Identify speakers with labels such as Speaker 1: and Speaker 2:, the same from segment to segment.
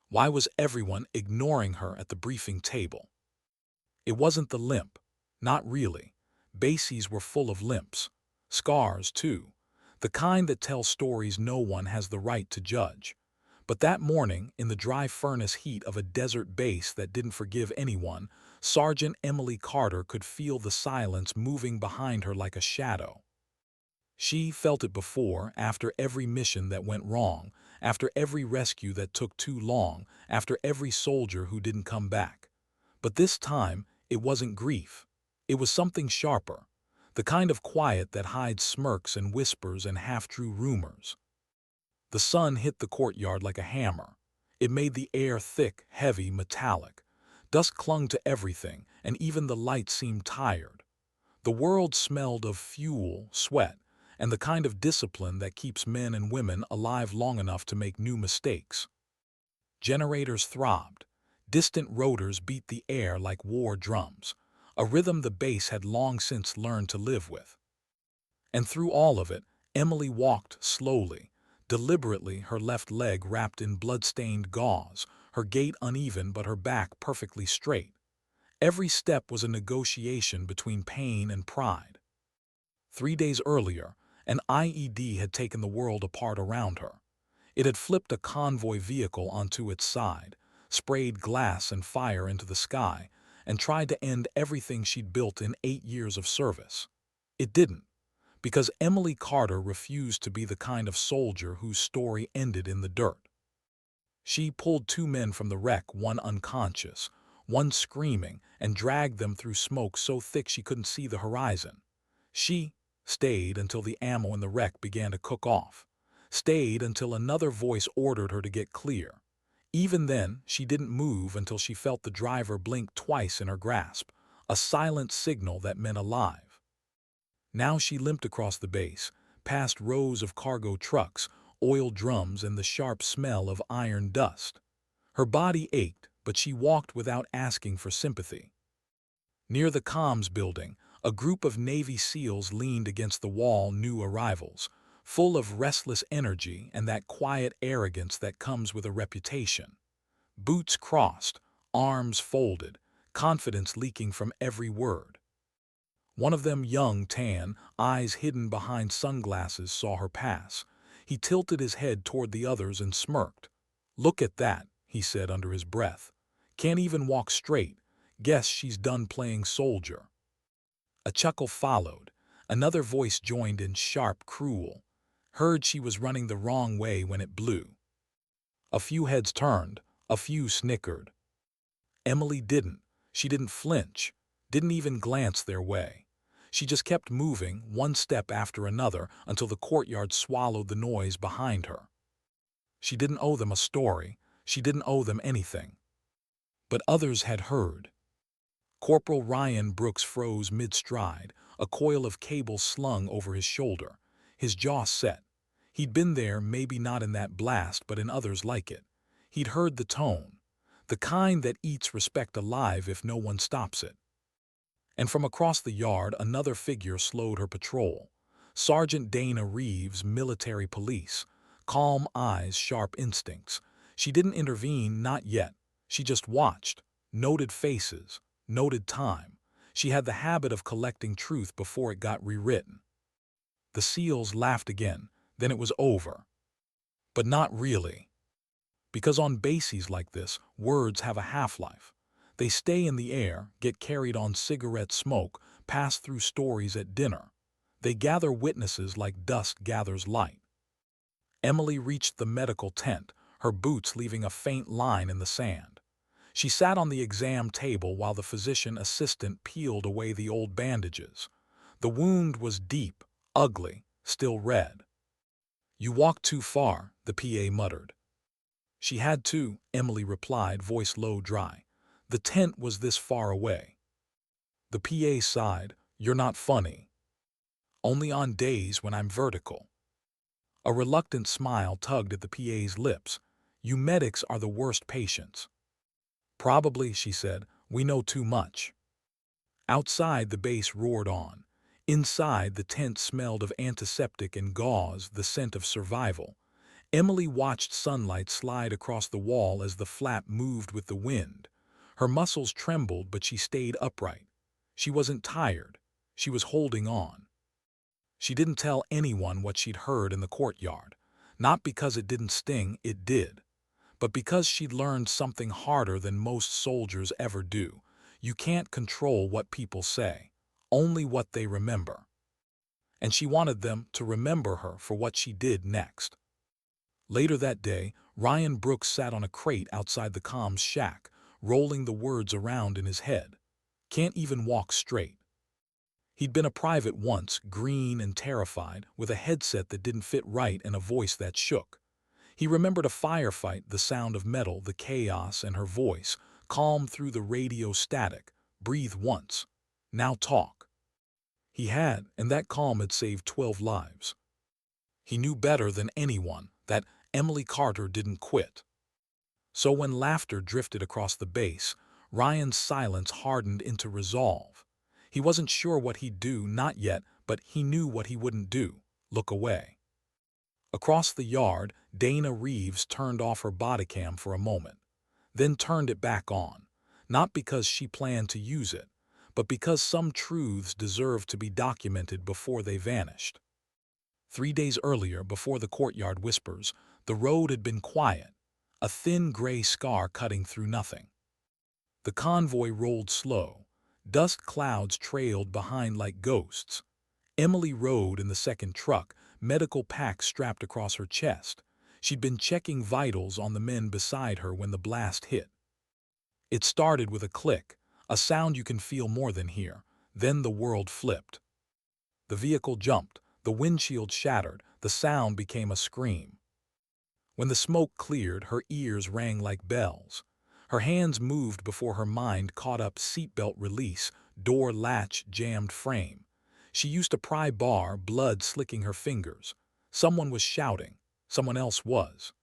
Speaker 1: Why was everyone ignoring her at the briefing table? It wasn't the limp. Not really. Bases were full of limps. Scars, too. The kind that tell stories no one has the right to judge. But that morning, in the dry furnace heat of a desert base that didn't forgive anyone, Sergeant Emily Carter could feel the silence moving behind her like a shadow. She felt it before, after every mission that went wrong, after every rescue that took too long, after every soldier who didn't come back. But this time, it wasn't grief. It was something sharper, the kind of quiet that hides smirks and whispers and half-true rumors. The sun hit the courtyard like a hammer. It made the air thick, heavy, metallic. Dust clung to everything, and even the light seemed tired. The world smelled of fuel, sweat, and the kind of discipline that keeps men and women alive long enough to make new mistakes. Generators throbbed. Distant rotors beat the air like war drums, a rhythm the base had long since learned to live with. And through all of it, Emily walked slowly, deliberately, her left leg wrapped in blood-stained gauze, her gait uneven but her back perfectly straight. Every step was a negotiation between pain and pride. 3 days earlier, an IED had taken the world apart around her. It had flipped a convoy vehicle onto its side, sprayed glass and fire into the sky, and tried to end everything she'd built in 8 years of service. It didn't, because Emily Carter refused to be the kind of soldier whose story ended in the dirt. She pulled 2 men from the wreck, one unconscious, one screaming, and dragged them through smoke so thick she couldn't see the horizon. She stayed until the ammo in the wreck began to cook off, stayed until another voice ordered her to get clear. Even then, she didn't move until she felt the driver blink twice in her grasp, a silent signal that meant alive. Now she limped across the base, past rows of cargo trucks, oil drums, and the sharp smell of iron dust. Her body ached, but she walked without asking for sympathy. Near the comms building, a group of Navy SEALs leaned against the wall, new arrivals, full of restless energy and that quiet arrogance that comes with a reputation. Boots crossed, arms folded, confidence leaking from every word. One of them, young, tan, eyes hidden behind sunglasses, saw her pass. He tilted his head toward the others and smirked. "Look at that," he said under his breath. "Can't even walk straight. Guess she's done playing soldier." A chuckle followed. Another voice joined in, sharp, cruel. "Heard she was running the wrong way when it blew." A few heads turned, a few snickered. Emily didn't. She didn't flinch, didn't even glance their way. She just kept moving, one step after another, until the courtyard swallowed the noise behind her. She didn't owe them a story. She didn't owe them anything. But others had heard. Corporal Ryan Brooks froze mid-stride, a coil of cable slung over his shoulder, his jaw set. He'd been there, maybe not in that blast, but in others like it. He'd heard the tone, the kind that eats respect alive if no one stops it. And from across the yard, another figure slowed her patrol. Sergeant Dana Reeves, military police. Calm eyes, sharp instincts. She didn't intervene, not yet. She just watched, noted faces, noted time. She had the habit of collecting truth before it got rewritten. The SEALs laughed again, then it was over. But not really. Because on bases like this, words have a half-life. They stay in the air, get carried on cigarette smoke, pass through stories at dinner. They gather witnesses like dust gathers light. Emily reached the medical tent, her boots leaving a faint line in the sand. She sat on the exam table while the physician assistant peeled away the old bandages. The wound was deep, ugly, still red. "You walked too far," the PA muttered. "She had to," Emily replied, voice low, dry. "The tent was this far away." The PA sighed. "You're not funny." "Only on days when I'm vertical." A reluctant smile tugged at the PA's lips. "You medics are the worst patients." "Probably," she said. "We know too much." Outside, the base roared on. Inside, the tent smelled of antiseptic and gauze, the scent of survival. Emily watched sunlight slide across the wall as the flap moved with the wind. Her muscles trembled, but she stayed upright. She wasn't tired. She was holding on. She didn't tell anyone what she'd heard in the courtyard. Not because it didn't sting, it did. But because she'd learned something harder than most soldiers ever do. You can't control what people say, only what they remember. And she wanted them to remember her for what she did next. Later that day, Ryan Brooks sat on a crate outside the comms shack, rolling the words around in his head. Can't even walk straight. He'd been a private once, green and terrified, with a headset that didn't fit right and a voice that shook. He remembered a firefight, the sound of metal, the chaos, and her voice, calm through the radio static. Breathe once. Now talk. He had, and that calm had saved 12 lives. He knew better than anyone that Emily Carter didn't quit. So when laughter drifted across the base, Ryan's silence hardened into resolve. He wasn't sure what he'd do, not yet, but he knew what he wouldn't do: look away. Across the yard, Dana Reeves turned off her bodycam for a moment, then turned it back on, not because she planned to use it, but because some truths deserved to be documented before they vanished. 3 days earlier, before the courtyard whispers, the road had been quiet, a thin gray scar cutting through nothing. The convoy rolled slow. Dust clouds trailed behind like ghosts. Emily rode in the second truck, medical pack strapped across her chest. She'd been checking vitals on the men beside her when the blast hit. It started with a click, a sound you can feel more than hear. Then the world flipped. The vehicle jumped, the windshield shattered, the sound became a scream. When the smoke cleared, her ears rang like bells. Her hands moved before her mind caught up: seatbelt release, door latch, jammed frame. She used to pry bar, blood slicking her fingers. Someone was shouting. Someone else was.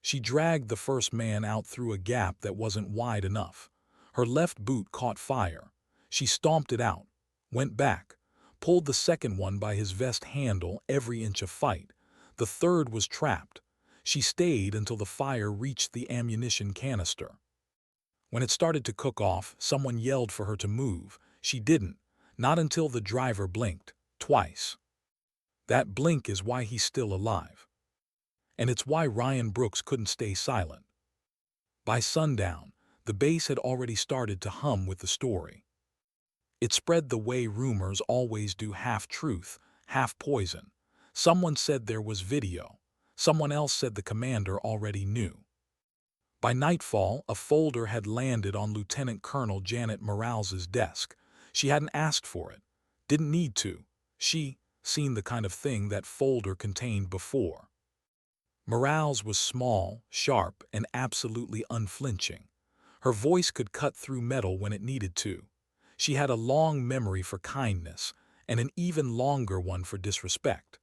Speaker 1: She dragged the first man out through a gap that wasn't wide enough. Her left boot caught fire. She stomped it out, went back, pulled the second one by his vest handle, every inch a fight. The third was trapped. She stayed until the fire reached the ammunition canister. When it started to cook off, someone yelled for her to move. She didn't, not until the driver blinked, twice. That blink is why he's still alive. And it's why Ryan Brooks couldn't stay silent. By sundown, the base had already started to hum with the story. It spread the way rumors always do: half truth, half poison. Someone said there was video. Someone else said the commander already knew. By nightfall, a folder had landed on Lieutenant Colonel Janet Morales's desk. She hadn't asked for it, didn't need to. She'd seen the kind of thing that folder contained before. Morales was small, sharp, and absolutely unflinching. Her voice could cut through metal when it needed to. She had a long memory for kindness, and an even longer one for disrespect.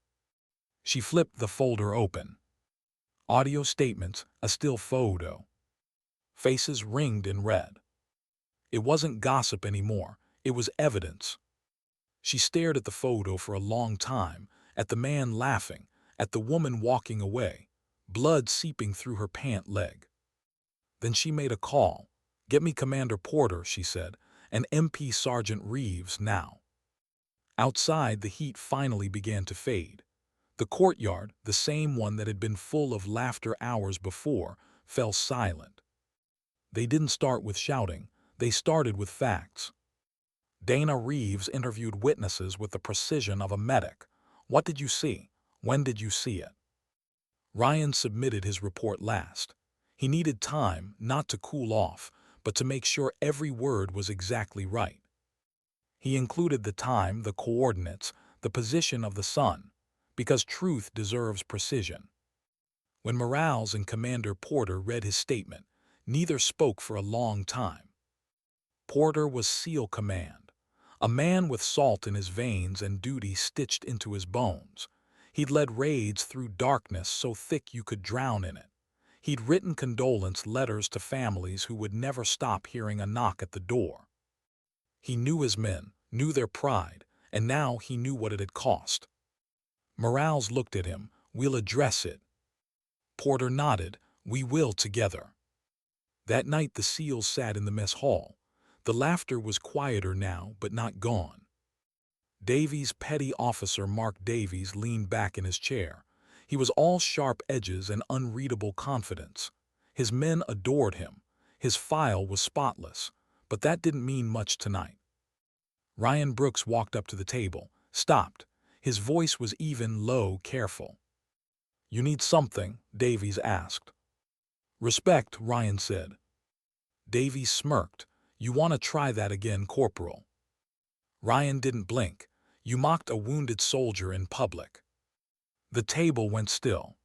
Speaker 1: She flipped the folder open. Audio statements, a still photo. Faces ringed in red. It wasn't gossip anymore, it was evidence. She stared at the photo for a long time, at the man laughing, at the woman walking away, blood seeping through her pant leg. Then she made a call. "Get me Commander Porter," she said, "and MP Sergeant Reeves now." Outside, the heat finally began to fade. The courtyard, the same one that had been full of laughter hours before, fell silent. They didn't start with shouting, they started with facts. Dana Reeves interviewed witnesses with the precision of a medic. What did you see? When did you see it? Ryan submitted his report last. He needed time, not to cool off, but to make sure every word was exactly right. He included the time, the coordinates, the position of the sun, because truth deserves precision. When Morales and Commander Porter read his statement, neither spoke for a long time. Porter was SEAL Command, a man with salt in his veins and duty stitched into his bones. He'd led raids through darkness so thick you could drown in it. He'd written condolence letters to families who would never stop hearing a knock at the door. He knew his men, knew their pride, and now he knew what it had cost. Morales looked at him. "We'll address it." Porter nodded. "We will together." That night the SEALs sat in the mess hall. The laughter was quieter now, but not gone. Davies' petty officer Mark Davies leaned back in his chair. He was all sharp edges and unreadable confidence. His men adored him. His file was spotless, but that didn't mean much tonight. Ryan Brooks walked up to the table, stopped. His voice was even, low, careful. "You need something?" Davies asked. "Respect," Ryan said. Davies smirked. "You want to try that again, Corporal?" Ryan didn't blink. "You mocked a wounded soldier in public." The table went still.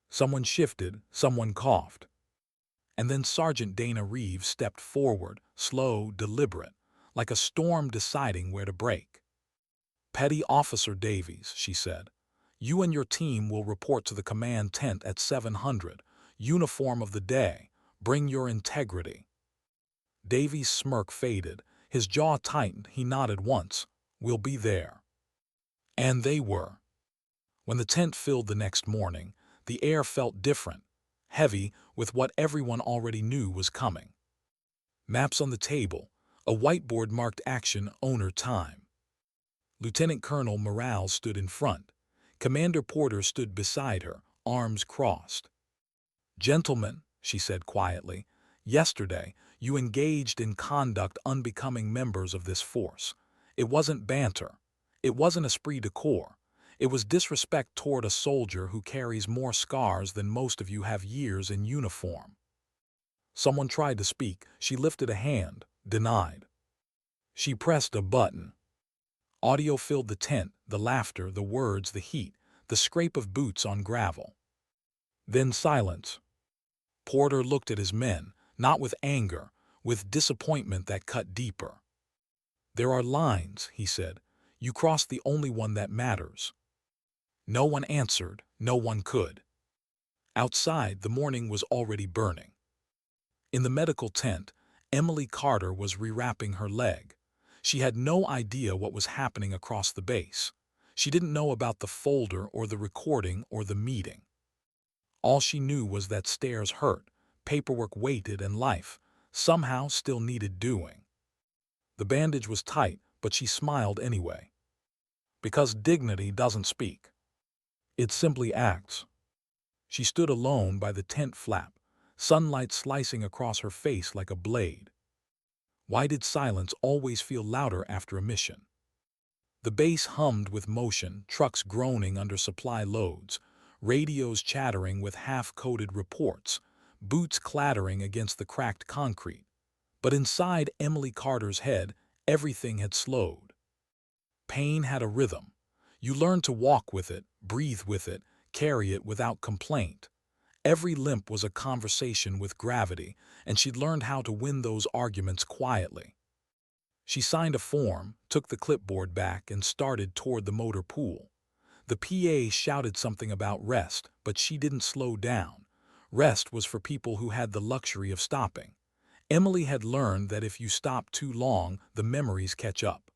Speaker 1: Someone shifted, someone coughed. And then Sergeant Dana Reeves stepped forward, slow, deliberate, like a storm deciding where to break. "Petty Officer Davies," she said, "you and your team will report to the command tent at 700. Uniform of the day. Bring your integrity." Davies' smirk faded. His jaw tightened. He nodded once. "We'll be there." And they were. When the tent filled the next morning, the air felt different, heavy with what everyone already knew was coming. Maps on the table, a whiteboard marked action, owner, time. Lieutenant Colonel Morales stood in front. Commander Porter stood beside her, arms crossed. "Gentlemen," she said quietly, "yesterday you engaged in conduct unbecoming members of this force. It wasn't banter. It wasn't esprit de corps. It was disrespect toward a soldier who carries more scars than most of you have years in uniform." Someone tried to speak. She lifted a hand, denied. She pressed a button. Audio filled the tent, the laughter, the words, the heat, the scrape of boots on gravel. Then silence. Porter looked at his men, not with anger, with disappointment that cut deeper. "There are lines," he said. "You crossed the only one that matters." No one answered, no one could. Outside, the morning was already burning. In the medical tent, Emily Carter was rewrapping her leg. She had no idea what was happening across the base. She didn't know about the folder or the recording or the meeting. All she knew was that stairs hurt, paperwork waited, and life, somehow, still needed doing. The bandage was tight, but she smiled anyway. Because dignity doesn't speak. It simply acts. She stood alone by the tent flap, sunlight slicing across her face like a blade. Why did silence always feel louder after a mission? The base hummed with motion, trucks groaning under supply loads, radios chattering with half-coded reports, boots clattering against the cracked concrete. But inside Emily Carter's head, everything had slowed. Pain had a rhythm. You learned to walk with it, breathe with it, carry it without complaint. Every limp was a conversation with gravity, and she'd learned how to win those arguments quietly. She signed a form, took the clipboard back, and started toward the motor pool. The PA shouted something about rest, but she didn't slow down. Rest was for people who had the luxury of stopping. Emily had learned that if you stop too long, the memories catch up.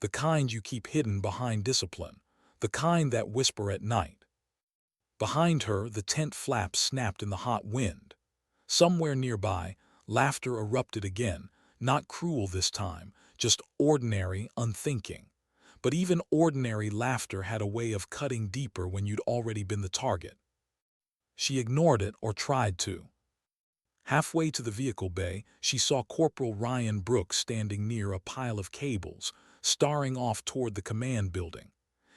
Speaker 1: The kind you keep hidden behind discipline, the kind that whisper at night. Behind her, the tent flaps snapped in the hot wind. Somewhere nearby, laughter erupted again, not cruel this time, just ordinary, unthinking. But even ordinary laughter had a way of cutting deeper when you'd already been the target. She ignored it or tried to. Halfway to the vehicle bay, she saw Corporal Ryan Brooks standing near a pile of cables, staring off toward the command building.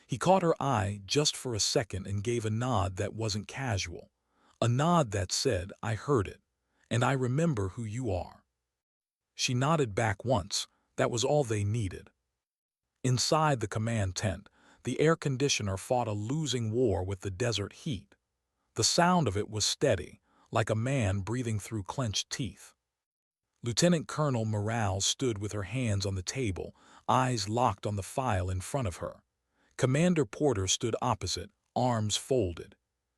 Speaker 1: He caught her eye just for a second and gave a nod that wasn't casual. A nod that said, "I heard it, and I remember who you are." She nodded back once. That was all they needed. Inside the command tent, the air conditioner fought a losing war with the desert heat. The sound of it was steady, like a man breathing through clenched teeth. Lieutenant Colonel Morales stood with her hands on the table, eyes locked on the file in front of her. Commander Porter stood opposite, arms folded.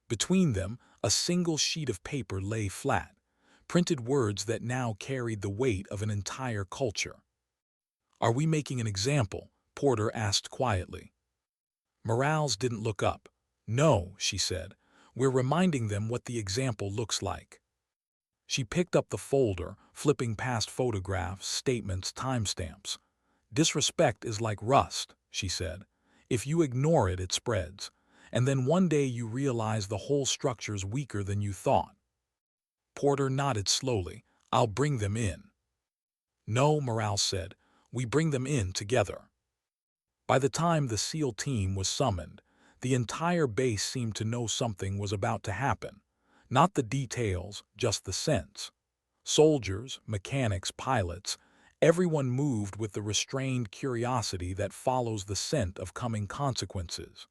Speaker 1: Between them, a single sheet of paper lay flat, printed words that now carried the weight of an entire culture. "Are we making an example?" Porter asked quietly. Morales didn't look up. "No," she said. We're reminding them what the example looks like. She picked up the folder, flipping past photographs, statements, timestamps. Disrespect is like rust, she said. If you ignore it, it spreads. And then one day you realize the whole structure's weaker than you thought. Porter nodded slowly. I'll bring them in. No, Morales said. We bring them in together. By the time the SEAL team was summoned, the entire base seemed to know something was about to happen. Not the details, just the sense. Soldiers, mechanics, pilots, everyone moved with the restrained curiosity that follows the scent of coming consequences.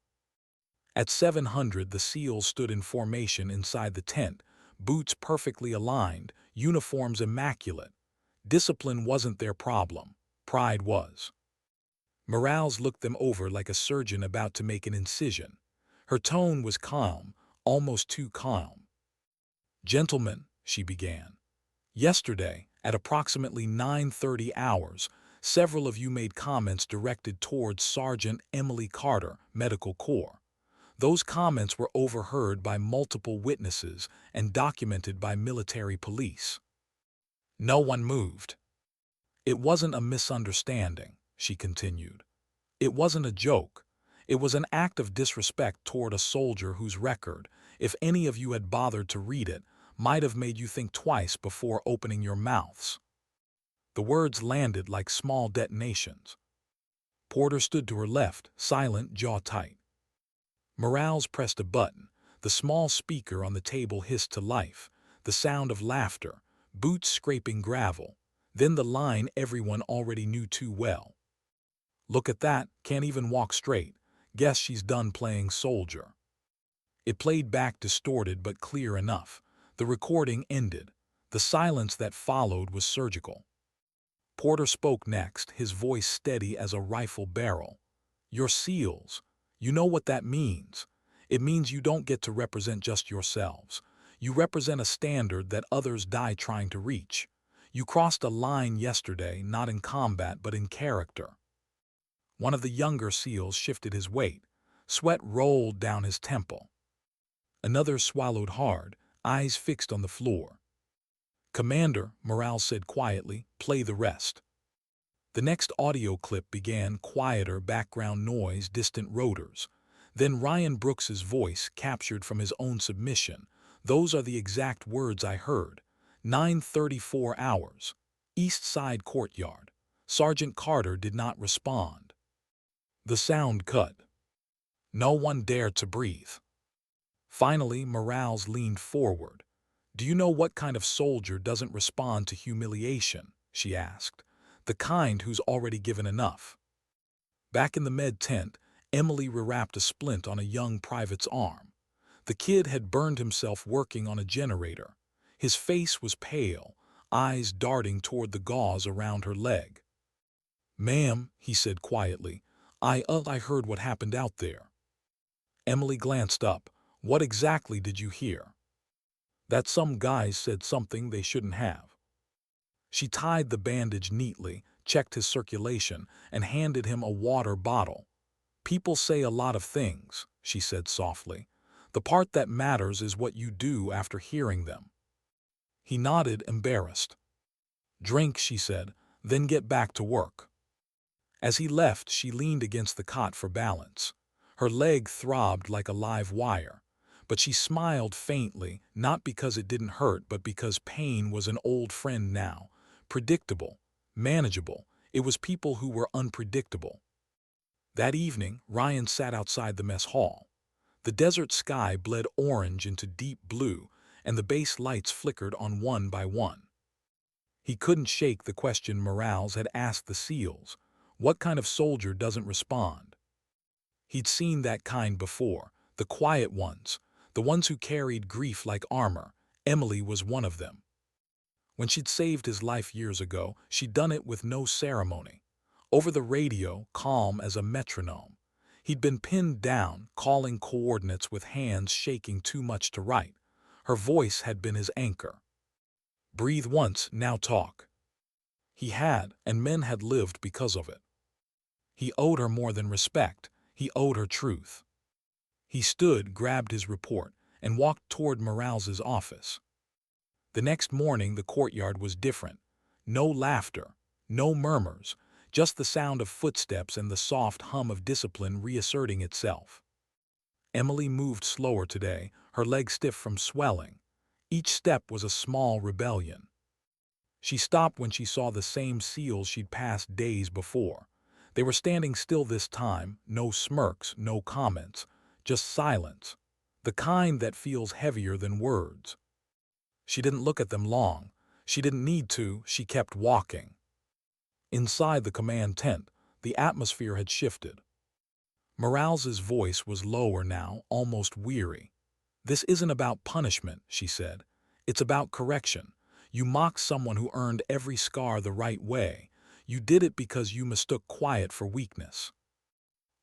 Speaker 1: At 700, the SEALs stood in formation inside the tent, boots perfectly aligned, uniforms immaculate. Discipline wasn't their problem. Pride was. Morales looked them over like a surgeon about to make an incision. Her tone was calm, almost too calm. Gentlemen, she began. Yesterday, at approximately 9:30 hours, several of you made comments directed towards Sergeant Emily Carter, Medical Corps. Those comments were overheard by multiple witnesses and documented by military police. No one moved. It wasn't a misunderstanding, she continued. It wasn't a joke. It was an act of disrespect toward a soldier whose record, if any of you had bothered to read it, might have made you think twice before opening your mouths. The words landed like small detonations. Porter stood to her left, silent, jaw tight. Morales pressed a button. The small speaker on the table hissed to life, the sound of laughter, boots scraping gravel, then the line everyone already knew too well. Look at that, can't even walk straight. Guess she's done playing soldier. It played back distorted but clear enough. The recording ended. The silence that followed was surgical. Porter spoke next, his voice steady as a rifle barrel. You're SEALs. You know what that means. It means you don't get to represent just yourselves. You represent a standard that others die trying to reach. You crossed a line yesterday, not in combat but in character. One of the younger SEALs shifted his weight. Sweat rolled down his temple. Another swallowed hard, eyes fixed on the floor. Commander, Morales said quietly, play the rest. The next audio clip began, quieter background noise, distant rotors. Then Ryan Brooks's voice, captured from his own submission. Those are the exact words I heard. 9:34 hours. East Side Courtyard. Sergeant Carter did not respond. The sound cut. No one dared to breathe. Finally, Morales leaned forward. Do you know what kind of soldier doesn't respond to humiliation? She asked. The kind who's already given enough. Back in the med tent, Emily rewrapped a splint on a young private's arm. The kid had burned himself working on a generator. His face was pale, eyes darting toward the gauze around her leg. Ma'am, he said quietly, I heard what happened out there. Emily glanced up. What exactly did you hear? That some guys said something they shouldn't have. She tied the bandage neatly, checked his circulation, and handed him a water bottle. People say a lot of things, she said softly. The part that matters is what you do after hearing them. He nodded, embarrassed. Drink, she said, then get back to work. As he left, she leaned against the cot for balance. Her leg throbbed like a live wire, but she smiled faintly, not because it didn't hurt, but because pain was an old friend now. Predictable, manageable. It was people who were unpredictable. That evening, Ryan sat outside the mess hall. The desert sky bled orange into deep blue, and the base lights flickered on one by one. He couldn't shake the question Morales had asked the SEALs. What kind of soldier doesn't respond? He'd seen that kind before, the quiet ones, the ones who carried grief like armor. Emily was one of them. When she'd saved his life years ago, she'd done it with no ceremony. Over the radio, calm as a metronome. He'd been pinned down, calling coordinates with hands shaking too much to write. Her voice had been his anchor. Breathe once, now talk. He had, and men had lived because of it. He owed her more than respect. He owed her truth. He stood, grabbed his report. and walked toward Morales's office. The next morning the courtyard was different. No laughter, no murmurs, just the sound of footsteps and the soft hum of discipline reasserting itself. Emily moved slower today, her legs stiff from swelling. Each step was a small rebellion. She stopped when she saw the same seals she'd passed days before. They were standing still this time, no smirks, no comments, just silence, the kind that feels heavier than words. She didn't look at them long. She didn't need to, she kept walking. Inside the command tent, the atmosphere had shifted. Morales's voice was lower now, almost weary. "This isn't about punishment," she said. "It's about correction. You mocked someone who earned every scar the right way. You did it because you mistook quiet for weakness."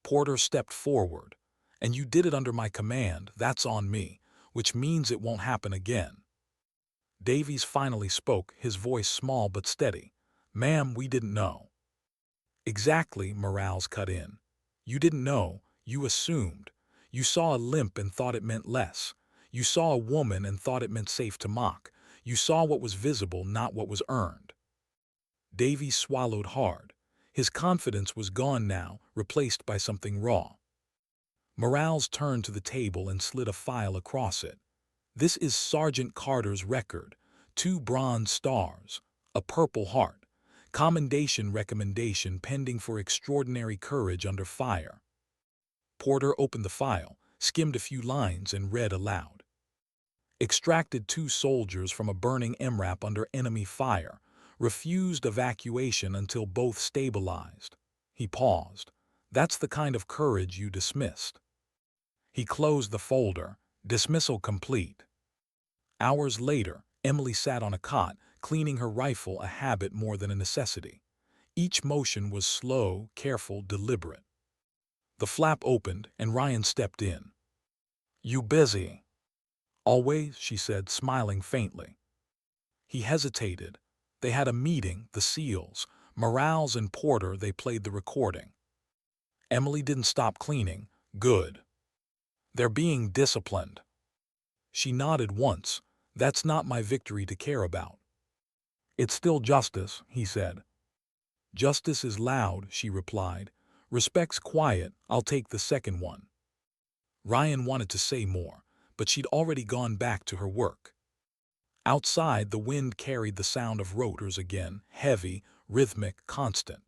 Speaker 1: Porter stepped forward. "And you did it under my command, that's on me, which means it won't happen again." Davies finally spoke, his voice small but steady. "Ma'am, we didn't know." "Exactly," Morales cut in. "You didn't know, you assumed. You saw a limp and thought it meant less. You saw a woman and thought it meant safe to mock. You saw what was visible, not what was earned." Davies swallowed hard. His confidence was gone now, replaced by something raw. Morales turned to the table and slid a file across it. "This is Sergeant Carter's record. 2 bronze stars, a Purple Heart, commendation recommendation pending for extraordinary courage under fire." Porter opened the file, skimmed a few lines, and read aloud. "Extracted 2 soldiers from a burning MRAP under enemy fire. Refused evacuation until both stabilized." He paused. "That's the kind of courage you dismissed." He closed the folder. Dismissal complete. Hours later, Emily sat on a cot, cleaning her rifle, a habit more than a necessity. Each motion was slow, careful, deliberate. The flap opened, and Ryan stepped in. "You busy?" "Always," she said, smiling faintly. He hesitated. They had a meeting, the SEALs. Morales and Porter, they played the recording. Emily didn't stop cleaning. "Good. They're being disciplined." She nodded once. "That's not my victory to care about." "It's still justice," he said. "Justice is loud," she replied. "Respect's quiet. I'll take the second one." Ryan wanted to say more, but she'd already gone back to her work. Outside, the wind carried the sound of rotors again, heavy, rhythmic, constant.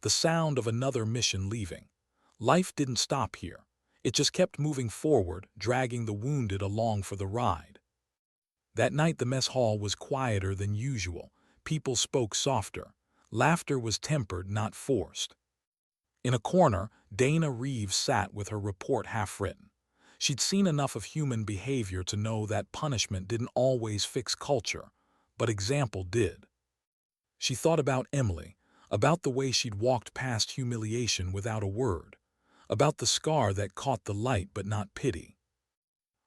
Speaker 1: The sound of another mission leaving. Life didn't stop here. It just kept moving forward, dragging the wounded along for the ride. That night the mess hall was quieter than usual. People spoke softer. Laughter was tempered, not forced. In a corner, Dana Reeves sat with her report half-written. She'd seen enough of human behavior to know that punishment didn't always fix culture, but example did. She thought about Emily, about the way she'd walked past humiliation without a word, about the scar that caught the light but not pity.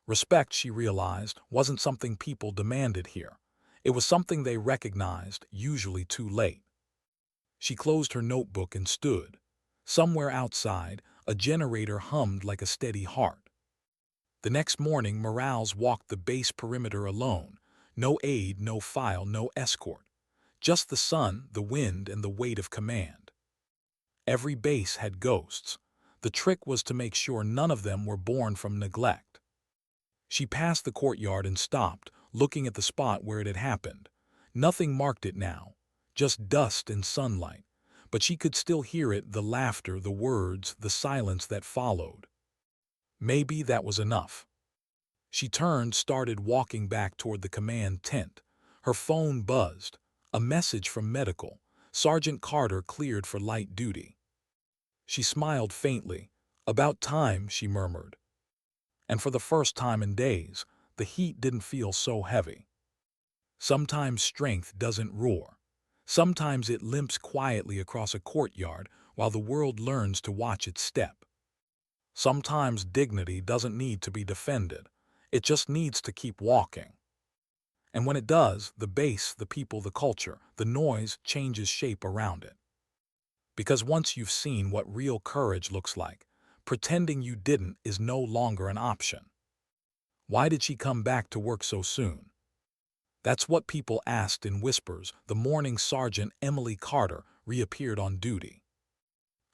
Speaker 1: Respect, she realized, wasn't something people demanded here. It was something they recognized, usually too late. She closed her notebook and stood. Somewhere outside, a generator hummed like a steady heart. The next morning, Morales walked the base perimeter alone. No aide, no file, no escort. Just the sun, the wind, and the weight of command. Every base had ghosts. The trick was to make sure none of them were born from neglect. She passed the courtyard and stopped, looking at the spot where it had happened. Nothing marked it now, just dust and sunlight. But she could still hear it, the laughter, the words, the silence that followed. Maybe that was enough. She turned, started walking back toward the command tent. Her phone buzzed. A message from medical. Sergeant Carter cleared for light duty. She smiled faintly. "About time," she murmured. And for the first time in days, the heat didn't feel so heavy. Sometimes strength doesn't roar. Sometimes it limps quietly across a courtyard while the world learns to watch its step. Sometimes dignity doesn't need to be defended. It just needs to keep walking. And when it does, the base, the people, the culture, the noise changes shape around it. Because once you've seen what real courage looks like, pretending you didn't is no longer an option. Why did she come back to work so soon? That's what people asked in whispers. The morning Sergeant Emily Carter reappeared on duty.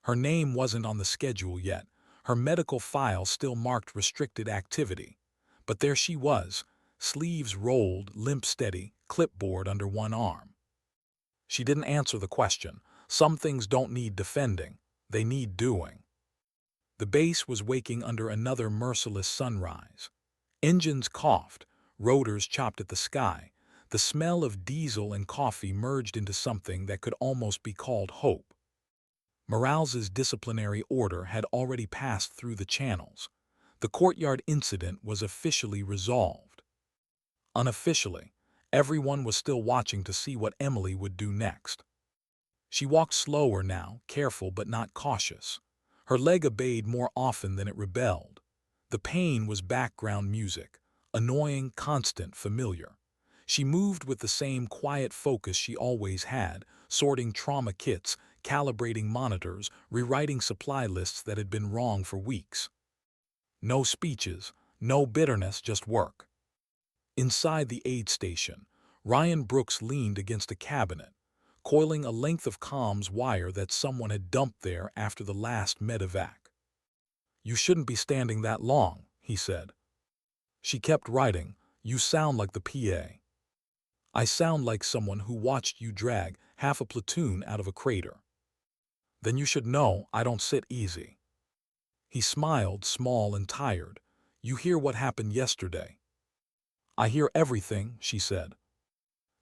Speaker 1: Her name wasn't on the schedule yet. Her medical file still marked restricted activity. But there she was, sleeves rolled, limp steady, clipboard under one arm. She didn't answer the question. Some things don't need defending, they need doing. The base was waking under another merciless sunrise. Engines coughed, rotors chopped at the sky. The smell of diesel and coffee merged into something that could almost be called hope. Morales's disciplinary order had already passed through the channels. The courtyard incident was officially resolved. Unofficially, everyone was still watching to see what Emily would do next. She walked slower now, careful but not cautious. Her leg obeyed more often than it rebelled. The pain was background music, annoying, constant, familiar. She moved with the same quiet focus she always had, sorting trauma kits, calibrating monitors, rewriting supply lists that had been wrong for weeks. No speeches, no bitterness, just work. Inside the aid station, Ryan Brooks leaned against a cabinet, coiling a length of comms wire that someone had dumped there after the last medevac. "You shouldn't be standing that long," he said. She kept writing, "You sound like the PA. I sound like someone who watched you drag half a platoon out of a crater. Then you should know I don't sit easy." He smiled, small and tired. "You hear what happened yesterday?" "I hear everything," she said.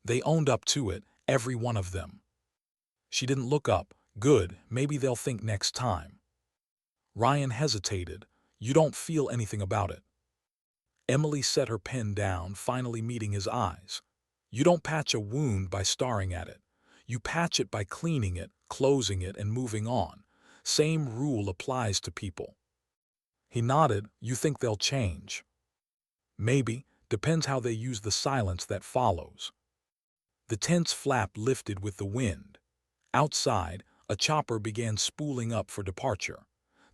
Speaker 1: "They owned up to it, every one of them." She didn't look up. "Good, maybe they'll think next time." Ryan hesitated. "You don't feel anything about it." Emily set her pen down, finally meeting his eyes. "You don't patch a wound by staring at it. You patch it by cleaning it, closing it, and moving on. Same rule applies to people." He nodded. "You think they'll change?" "Maybe. Depends how they use the silence that follows." The tent's flap lifted with the wind. Outside, a chopper began spooling up for departure.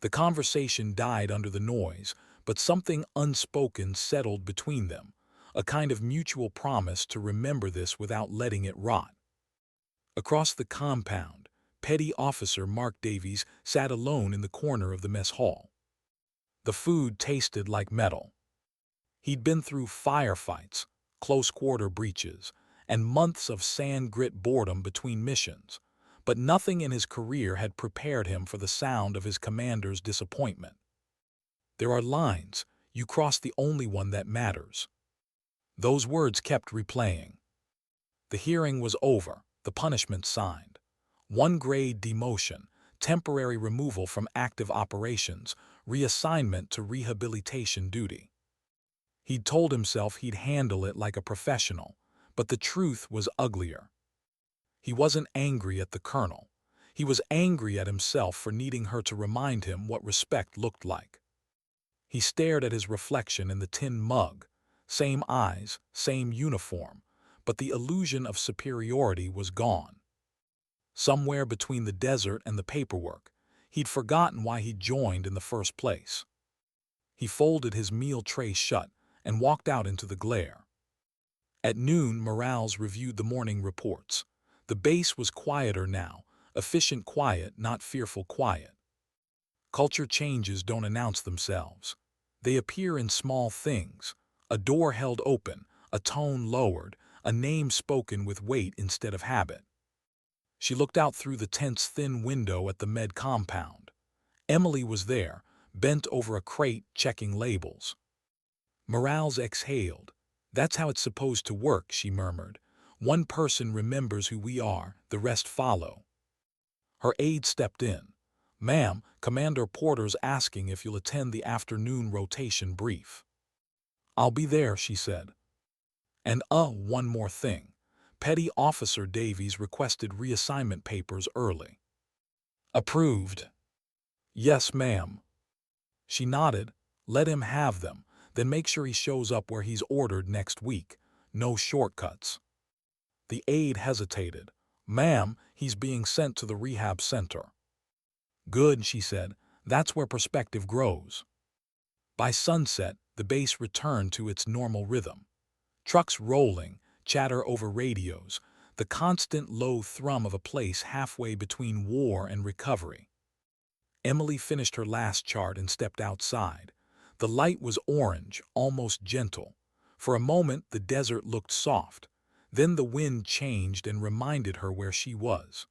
Speaker 1: The conversation died under the noise, but something unspoken settled between them, a kind of mutual promise to remember this without letting it rot. Across the compound, Petty Officer Mark Davies sat alone in the corner of the mess hall. The food tasted like metal. He'd been through firefights, close-quarter breaches, and months of sand-grit boredom between missions, but nothing in his career had prepared him for the sound of his commander's disappointment. "There are lines. You cross the only one that matters." Those words kept replaying. The hearing was over, the punishment signed. 1-grade demotion, temporary removal from active operations, reassignment to rehabilitation duty. He'd told himself he'd handle it like a professional, but the truth was uglier. He wasn't angry at the colonel. He was angry at himself for needing her to remind him what respect looked like. He stared at his reflection in the tin mug. Same eyes, same uniform, but the illusion of superiority was gone. Somewhere between the desert and the paperwork, he'd forgotten why he'd joined in the first place. He folded his meal tray shut and walked out into the glare. At noon, Morales reviewed the morning reports. The base was quieter now, efficient quiet, not fearful quiet. Culture changes don't announce themselves. They appear in small things: a door held open, a tone lowered, a name spoken with weight instead of habit. She looked out through the tent's thin window at the med compound. Emily was there, bent over a crate, checking labels. Morales exhaled. "That's how it's supposed to work," she murmured. "One person remembers who we are, the rest follow." Her aide stepped in. "Ma'am, Commander Porter's asking if you'll attend the afternoon rotation brief." "I'll be there," she said. And one more thing. Petty Officer Davies requested reassignment papers early." "Approved." "Yes, ma'am." She nodded. "Let him have them, then make sure he shows up where he's ordered next week. No shortcuts." The aide hesitated. "Ma'am, he's being sent to the rehab center." "Good," she said. "That's where perspective grows." By sunset, the bass returned to its normal rhythm. Trucks rolling, chatter over radios, the constant low thrum of a place halfway between war and recovery. Emily finished her last chart and stepped outside. The light was orange, almost gentle. For a moment, the desert looked soft. Then the wind changed and reminded her where she was.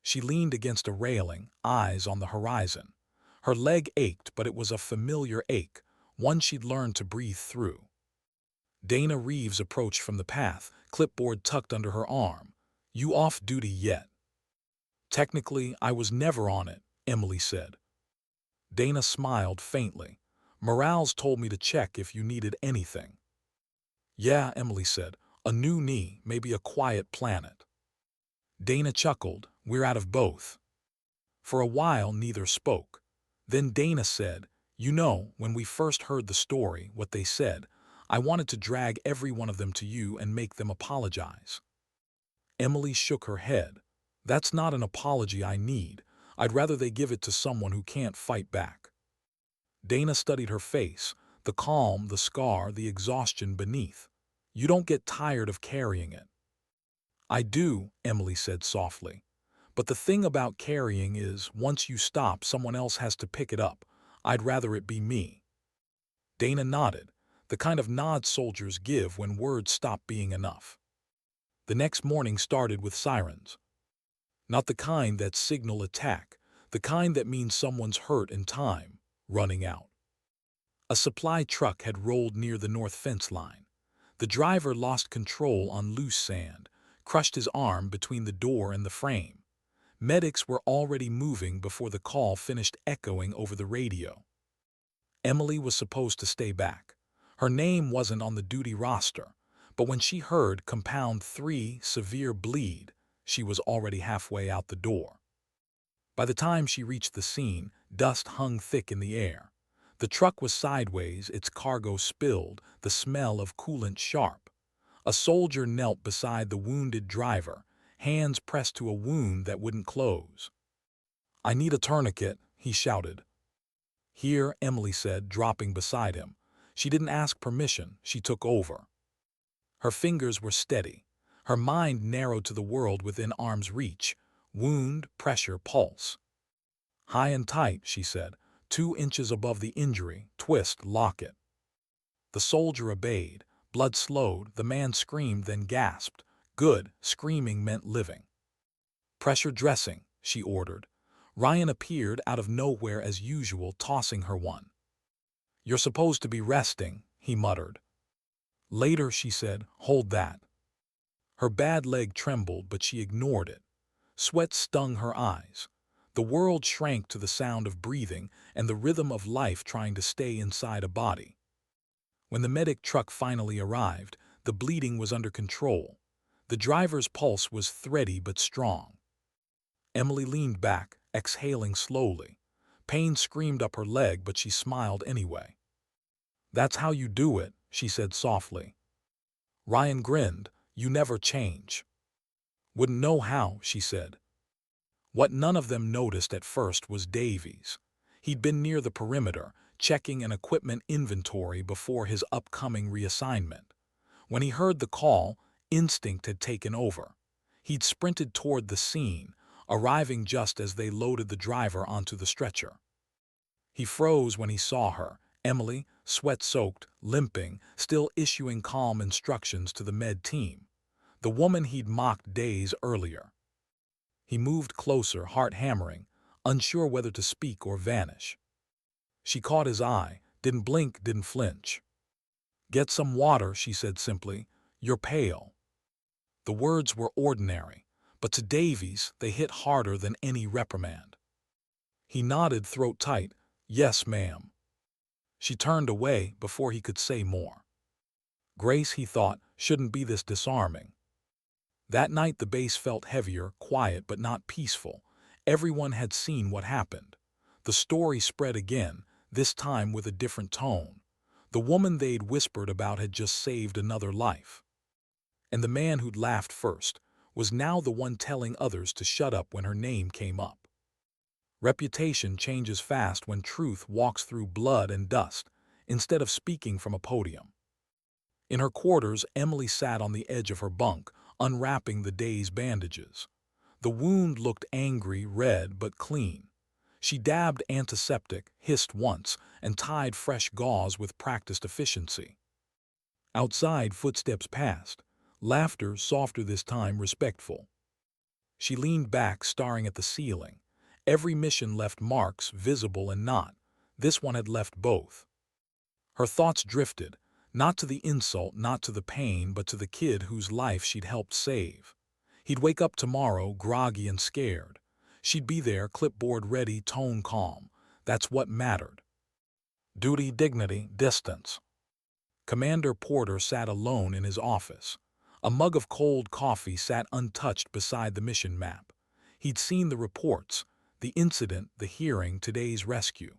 Speaker 1: She leaned against a railing, eyes on the horizon. Her leg ached, but it was a familiar ache, one she'd learned to breathe through. Dana Reeves approached from the path, clipboard tucked under her arm. "You off duty yet?" "Technically, I was never on it," Emily said. Dana smiled faintly. "Morales told me to check if you needed anything." "Yeah," Emily said. "A new knee, maybe a quiet planet." Dana chuckled. "We're out of both." For a while, neither spoke. Then Dana said, "You know, when we first heard the story, what they said, I wanted to drag every one of them to you and make them apologize." Emily shook her head. "That's not an apology I need. I'd rather they give it to someone who can't fight back." Dana studied her face, the calm, the scar, the exhaustion beneath. "You don't get tired of carrying it." "I do," Emily said softly. "But the thing about carrying is, once you stop, someone else has to pick it up. I'd rather it be me." Dana nodded, the kind of nod soldiers give when words stop being enough. The next morning started with sirens. Not the kind that signal attack, the kind that means someone's hurt and time running out. A supply truck had rolled near the north fence line. The driver lost control on loose sand, crushed his arm between the door and the frame. Medics were already moving before the call finished echoing over the radio. Emily was supposed to stay back. Her name wasn't on the duty roster, but when she heard compound 3 severe bleed, she was already halfway out the door. By the time she reached the scene, dust hung thick in the air. The truck was sideways, its cargo spilled, the smell of coolant sharp. A soldier knelt beside the wounded driver, hands pressed to a wound that wouldn't close. "I need a tourniquet," he shouted. "Here," Emily said, dropping beside him. She didn't ask permission, she took over. Her fingers were steady. Her mind narrowed to the world within arm's reach. Wound, pressure, pulse. "High and tight," she said. 2 inches above the injury. Twist, lock it." The soldier obeyed. Blood slowed. The man screamed, then gasped. Good. Screaming meant living. "Pressure dressing," she ordered. Ryan appeared out of nowhere as usual, tossing her one. "You're supposed to be resting," he muttered. "Later," she said. "Hold that." Her bad leg trembled, but she ignored it. Sweat stung her eyes. The world shrank to the sound of breathing and the rhythm of life trying to stay inside a body. When the medic truck finally arrived, the bleeding was under control. The driver's pulse was thready but strong. Emily leaned back, exhaling slowly. Pain screamed up her leg, but she smiled anyway. "That's how you do it," she said softly. Ryan grinned. "You never change." "Wouldn't know how," she said. What none of them noticed at first was Davies. He'd been near the perimeter, checking an equipment inventory before his upcoming reassignment. When he heard the call, instinct had taken over. He'd sprinted toward the scene, arriving just as they loaded the driver onto the stretcher. He froze when he saw her, Emily, sweat-soaked, limping, still issuing calm instructions to the med team. The woman he'd mocked days earlier. He moved closer, heart hammering, unsure whether to speak or vanish. She caught his eye, didn't blink, didn't flinch. "Get some water," she said simply. "You're pale." The words were ordinary, but to Davies they hit harder than any reprimand. He nodded, throat tight. "Yes, ma'am." She turned away before he could say more. Grace, he thought, shouldn't be this disarming. That night the base felt heavier, quiet but not peaceful. Everyone had seen what happened. The story spread again, this time with a different tone. The woman they'd whispered about had just saved another life. And the man who'd laughed first was now the one telling others to shut up when her name came up. Reputation changes fast when truth walks through blood and dust. instead of speaking from a podium. In her quarters, Emily sat on the edge of her bunk, unwrapping the day's bandages. The wound looked angry, red, but clean. She dabbed antiseptic, hissed once, and tied fresh gauze with practiced efficiency. Outside, footsteps passed, laughter softer this time, respectful. She leaned back, staring at the ceiling. Every mission left marks, visible and not. This one had left both. Her thoughts drifted, not to the insult, not to the pain, but to the kid whose life she'd helped save. He'd wake up tomorrow, groggy and scared. She'd be there, clipboard ready, tone calm. That's what mattered. Duty, dignity, distance. Commander Porter sat alone in his office. A mug of cold coffee sat untouched beside the mission map. He'd seen the reports, the incident, the hearing, today's rescue.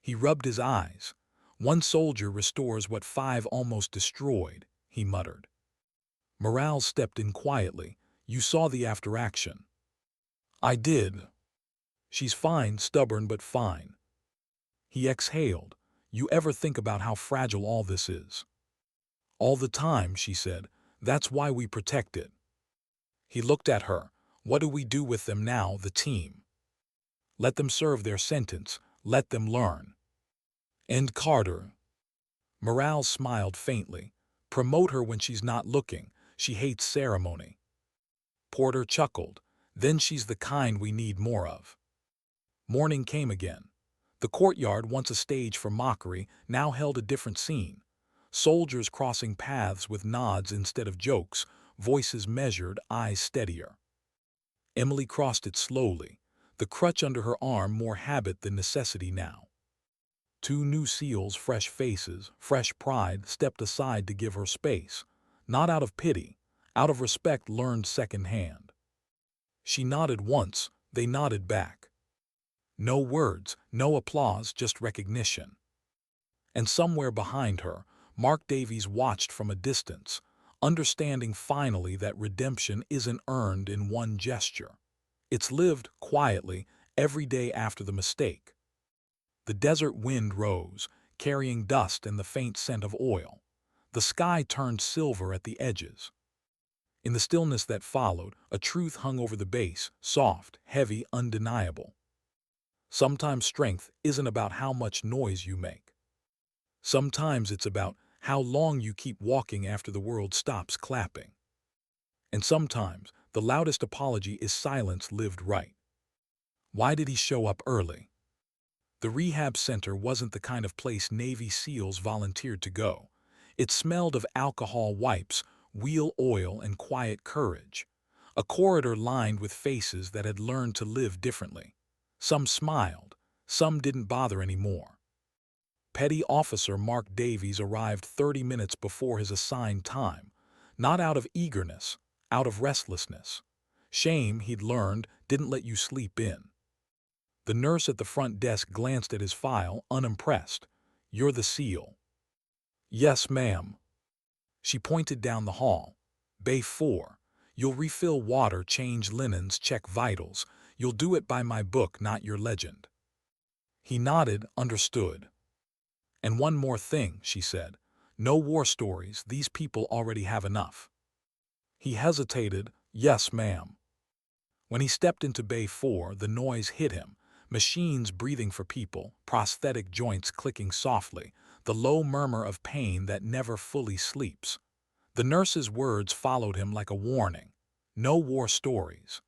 Speaker 1: He rubbed his eyes. "One soldier restores what 5 almost destroyed," he muttered. Morale stepped in quietly. "You saw the after-action." "I did." "She's fine, stubborn but fine." He exhaled. "You ever think about how fragile all this is?" "All the time," she said. "That's why we protect it." He looked at her. "What do we do with them now, the team?" "Let them serve their sentence. Let them learn." "And Carter?" Morale smiled faintly. "Promote her when she's not looking. She hates ceremony." Porter chuckled. "Then she's the kind we need more of." Morning came again. The courtyard, once a stage for mockery, now held a different scene. Soldiers crossing paths with nods instead of jokes, voices measured, eyes steadier. Emily crossed it slowly, the crutch under her arm more habit than necessity now. 2 new SEALs, fresh faces, fresh pride, stepped aside to give her space, not out of pity, out of respect learned secondhand. She nodded once, they nodded back. No words, no applause, just recognition. And somewhere behind her, Mark Davies watched from a distance, understanding finally that redemption isn't earned in one gesture. It's lived quietly every day after the mistake. The desert wind rose, carrying dust and the faint scent of oil. The sky turned silver at the edges. In the stillness that followed, a truth hung over the base, soft, heavy, undeniable. Sometimes strength isn't about how much noise you make. Sometimes it's about how long you keep walking after the world stops clapping. And sometimes the loudest apology is silence lived right. Why did he show up early? The rehab center wasn't the kind of place Navy SEALs volunteered to go. It smelled of alcohol wipes, wheel oil, and quiet courage. A corridor lined with faces that had learned to live differently. Some smiled, some didn't bother anymore. Petty Officer Mark Davies arrived 30 minutes before his assigned time, not out of eagerness, out of restlessness. Shame, he'd learned, didn't let you sleep in. The nurse at the front desk glanced at his file, unimpressed. "You're the SEAL." "Yes, ma'am." She pointed down the hall. "Bay 4. You'll refill water, change linens, check vitals. You'll do it by my book, not your legend." He nodded, understood. "And one more thing," she said. "No war stories, these people already have enough." He hesitated. "Yes, ma'am." When he stepped into Bay 4, the noise hit him. Machines breathing for people, prosthetic joints clicking softly, the low murmur of pain that never fully sleeps. The nurse's words followed him like a warning. No war stories.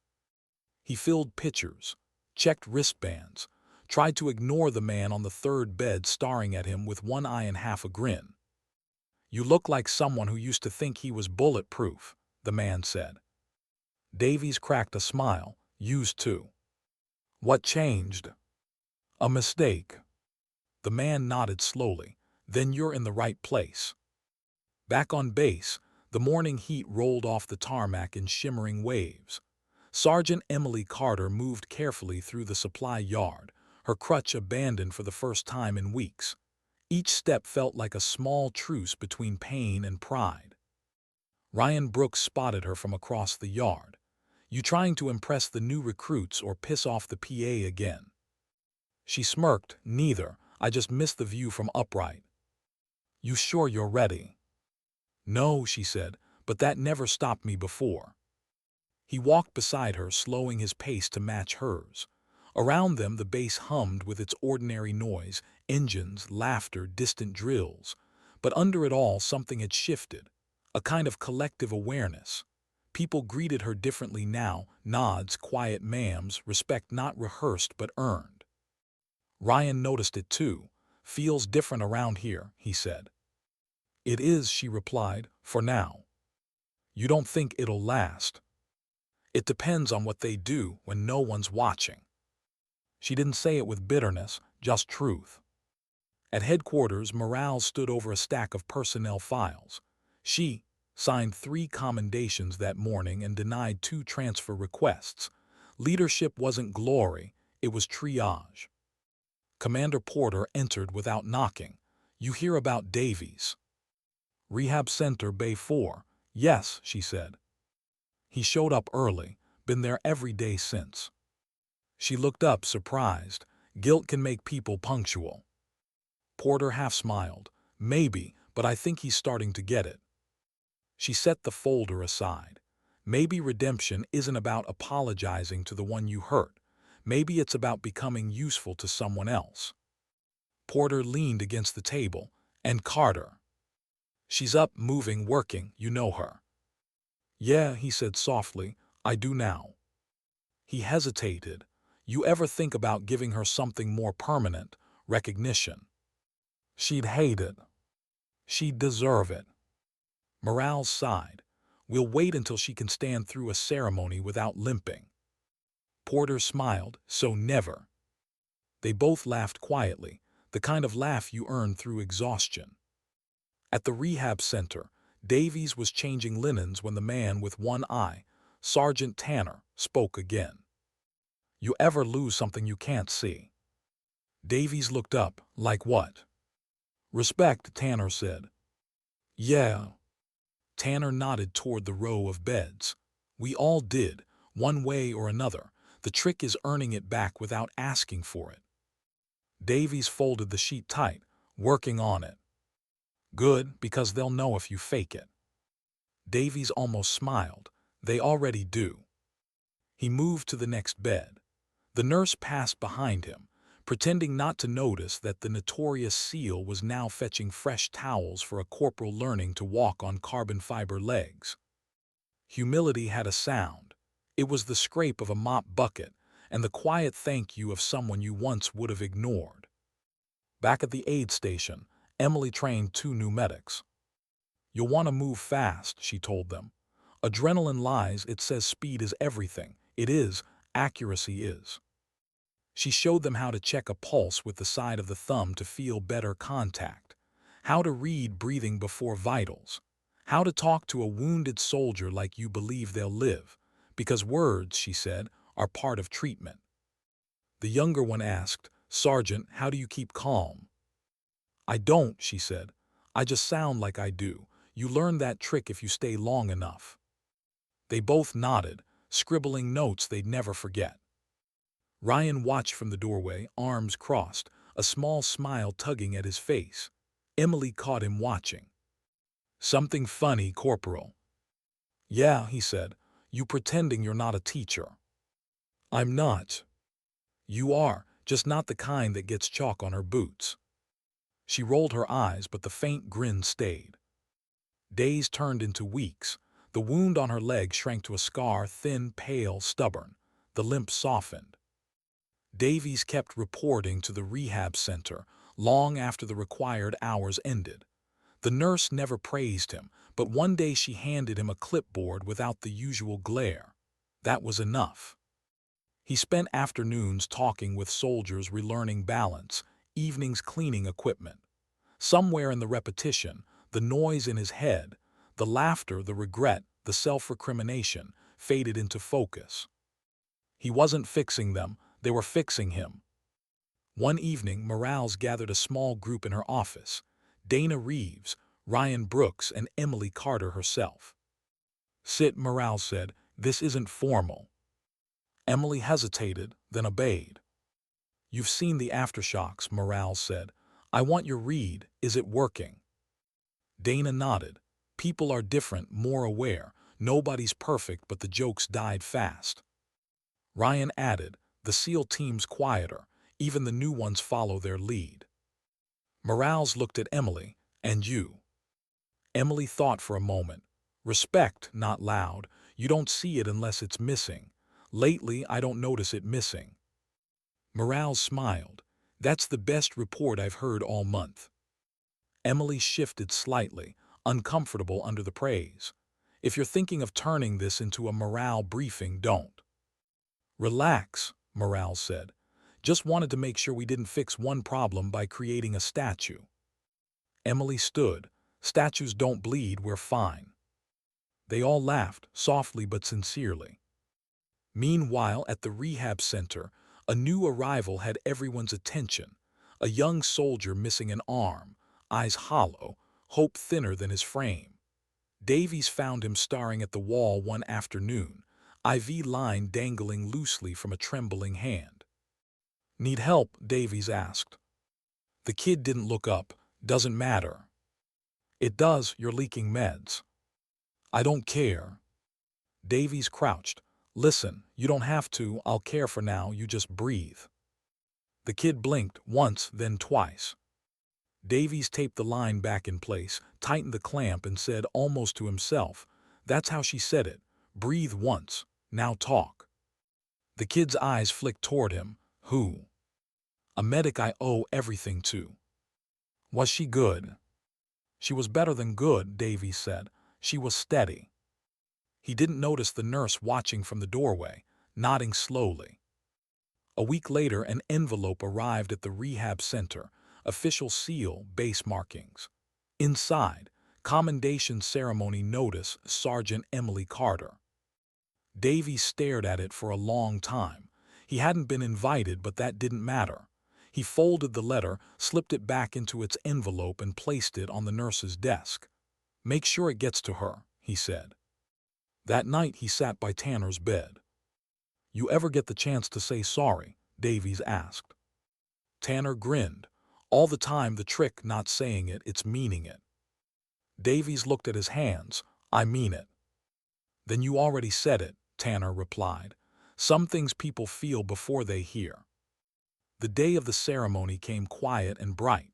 Speaker 1: He filled pitchers, checked wristbands, tried to ignore the man on the third bed staring at him with one eye and half a grin. "You look like someone who used to think he was bulletproof," the man said. Davies cracked a smile. "Used to." "What changed?" "A mistake." The man nodded slowly. "Then you're in the right place." Back on base, the morning heat rolled off the tarmac in shimmering waves. Sergeant Emily Carter moved carefully through the supply yard, her crutch abandoned for the first time in weeks. Each step felt like a small truce between pain and pride. Ryan Brooks spotted her from across the yard. "You trying to impress the new recruits or piss off the PA again?" She smirked. "Neither. I just missed the view from upright. You sure you're ready? No, she said, but that never stopped me before. He walked beside her, slowing his pace to match hers. Around them the base hummed with its ordinary noise, engines, laughter, distant drills. But under it all something had shifted, a kind of collective awareness. People greeted her differently now, nods, quiet ma'ams, respect not rehearsed but earned. Ryan noticed it too. Feels different around here, he said. It is, she replied, for now. You don't think it'll last? It depends on what they do when no one's watching. She didn't say it with bitterness, just truth. At headquarters, Morales stood over a stack of personnel files. She signed 3 commendations that morning and denied 2 transfer requests. Leadership wasn't glory, it was triage. Commander Porter entered without knocking. You hear about Davies? Rehab Center, Bay 4. Yes, she said. He showed up early, been there every day since. She looked up, surprised. Guilt can make people punctual. Porter half smiled. Maybe, but I think he's starting to get it. She set the folder aside. Maybe redemption isn't about apologizing to the one you hurt. Maybe it's about becoming useful to someone else. Porter leaned against the table. And Carter. She's up, moving, working, you know her. Yeah, he said softly, I do now. He hesitated. You ever think about giving her something more permanent, recognition? She'd hate it. She'd deserve it. Morales sighed. We'll wait until she can stand through a ceremony without limping. Porter smiled, so never. They both laughed quietly, the kind of laugh you earn through exhaustion. At the rehab center, Davies was changing linens when the man with one eye, Sergeant Tanner, spoke again. You ever lose something you can't see? Davies looked up. Like what? Respect, Tanner said. Yeah. Tanner nodded toward the row of beds. We all did, one way or another. The trick is earning it back without asking for it. Davies folded the sheet tight, working on it. Good, because they'll know if you fake it. Davies almost smiled. They already do. He moved to the next bed. The nurse passed behind him, pretending not to notice that the notorious SEAL was now fetching fresh towels for a corporal learning to walk on carbon fiber legs. Humility had a sound. It was the scrape of a mop bucket and the quiet thank you of someone you once would have ignored. Back at the aid station, Emily trained 2 new medics. You'll want to move fast, she told them. Adrenaline lies, it says speed is everything. It is, accuracy is. She showed them how to check a pulse with the side of the thumb to feel better contact, how to read breathing before vitals, how to talk to a wounded soldier like you believe they'll live, because words, she said, are part of treatment. The younger one asked, Sergeant, how do you keep calm? I don't, she said. I just sound like I do. You learn that trick if you stay long enough. They both nodded, scribbling notes they'd never forget. Ryan watched from the doorway, arms crossed, a small smile tugging at his face. Emily caught him watching. Something funny, Corporal. Yeah, he said. You pretending you're not a teacher. I'm not. You are, just not the kind that gets chalk on her boots. She rolled her eyes, but the faint grin stayed. Days turned into weeks. The wound on her leg shrank to a scar, thin, pale, stubborn. The limp softened. Davies kept reporting to the rehab center long after the required hours ended. The nurse never praised him, but one day she handed him a clipboard without the usual glare. That was enough. He spent afternoons talking with soldiers, relearning balance, evenings cleaning equipment. Somewhere in the repetition, the noise in his head, the laughter, the regret, the self-recrimination faded into focus. He wasn't fixing them, they were fixing him. One evening, Morales gathered a small group in her office. Dana Reeves, Ryan Brooks, and Emily Carter herself. Sit, Morales said. This isn't formal. Emily hesitated, then obeyed. You've seen the aftershocks, Morales said. I want your read. Is it working? Dana nodded. People are different, more aware. Nobody's perfect, but the jokes died fast. Ryan added, the SEAL team's quieter. Even the new ones follow their lead. Morales looked at Emily. And you? Emily thought for a moment. Respect, not loud. You don't see it unless it's missing. Lately, I don't notice it missing. Morales smiled. That's the best report I've heard all month. Emily shifted slightly, uncomfortable under the praise. If you're thinking of turning this into a morale briefing, don't. Relax, Morales said. Just wanted to make sure we didn't fix one problem by creating a statue. Emily stood. Statues don't bleed, we're fine. They all laughed, softly but sincerely. Meanwhile, at the rehab center, a new arrival had everyone's attention. A young soldier missing an arm, eyes hollow, hope thinner than his frame. Davies found him staring at the wall one afternoon, IV line dangling loosely from a trembling hand. Need help? Davies asked. The kid didn't look up. Doesn't matter. It does, you're leaking meds. I don't care. Davies crouched. Listen, you don't have to, I'll care for now, you just breathe. The kid blinked, once, then twice. Davies taped the line back in place, tightened the clamp and said almost to himself, that's how she said it, breathe once, now talk. The kid's eyes flicked toward him. Who? A medic I owe everything to. Was she good? She was better than good, Davies said. She was steady. He didn't notice the nurse watching from the doorway, nodding slowly. A week later, an envelope arrived at the rehab center, official seal, base markings. Inside, commendation ceremony notice, Sergeant Emily Carter. Davies stared at it for a long time. He hadn't been invited, but that didn't matter. He folded the letter, slipped it back into its envelope and placed it on the nurse's desk. Make sure it gets to her, he said. That night he sat by Tanner's bed. You ever get the chance to say sorry? Davies asked. Tanner grinned. All the time, the trick not saying it, it's meaning it. Davies looked at his hands. I mean it. Then you already said it, Tanner replied. Some things people feel before they hear. The day of the ceremony came quiet and bright.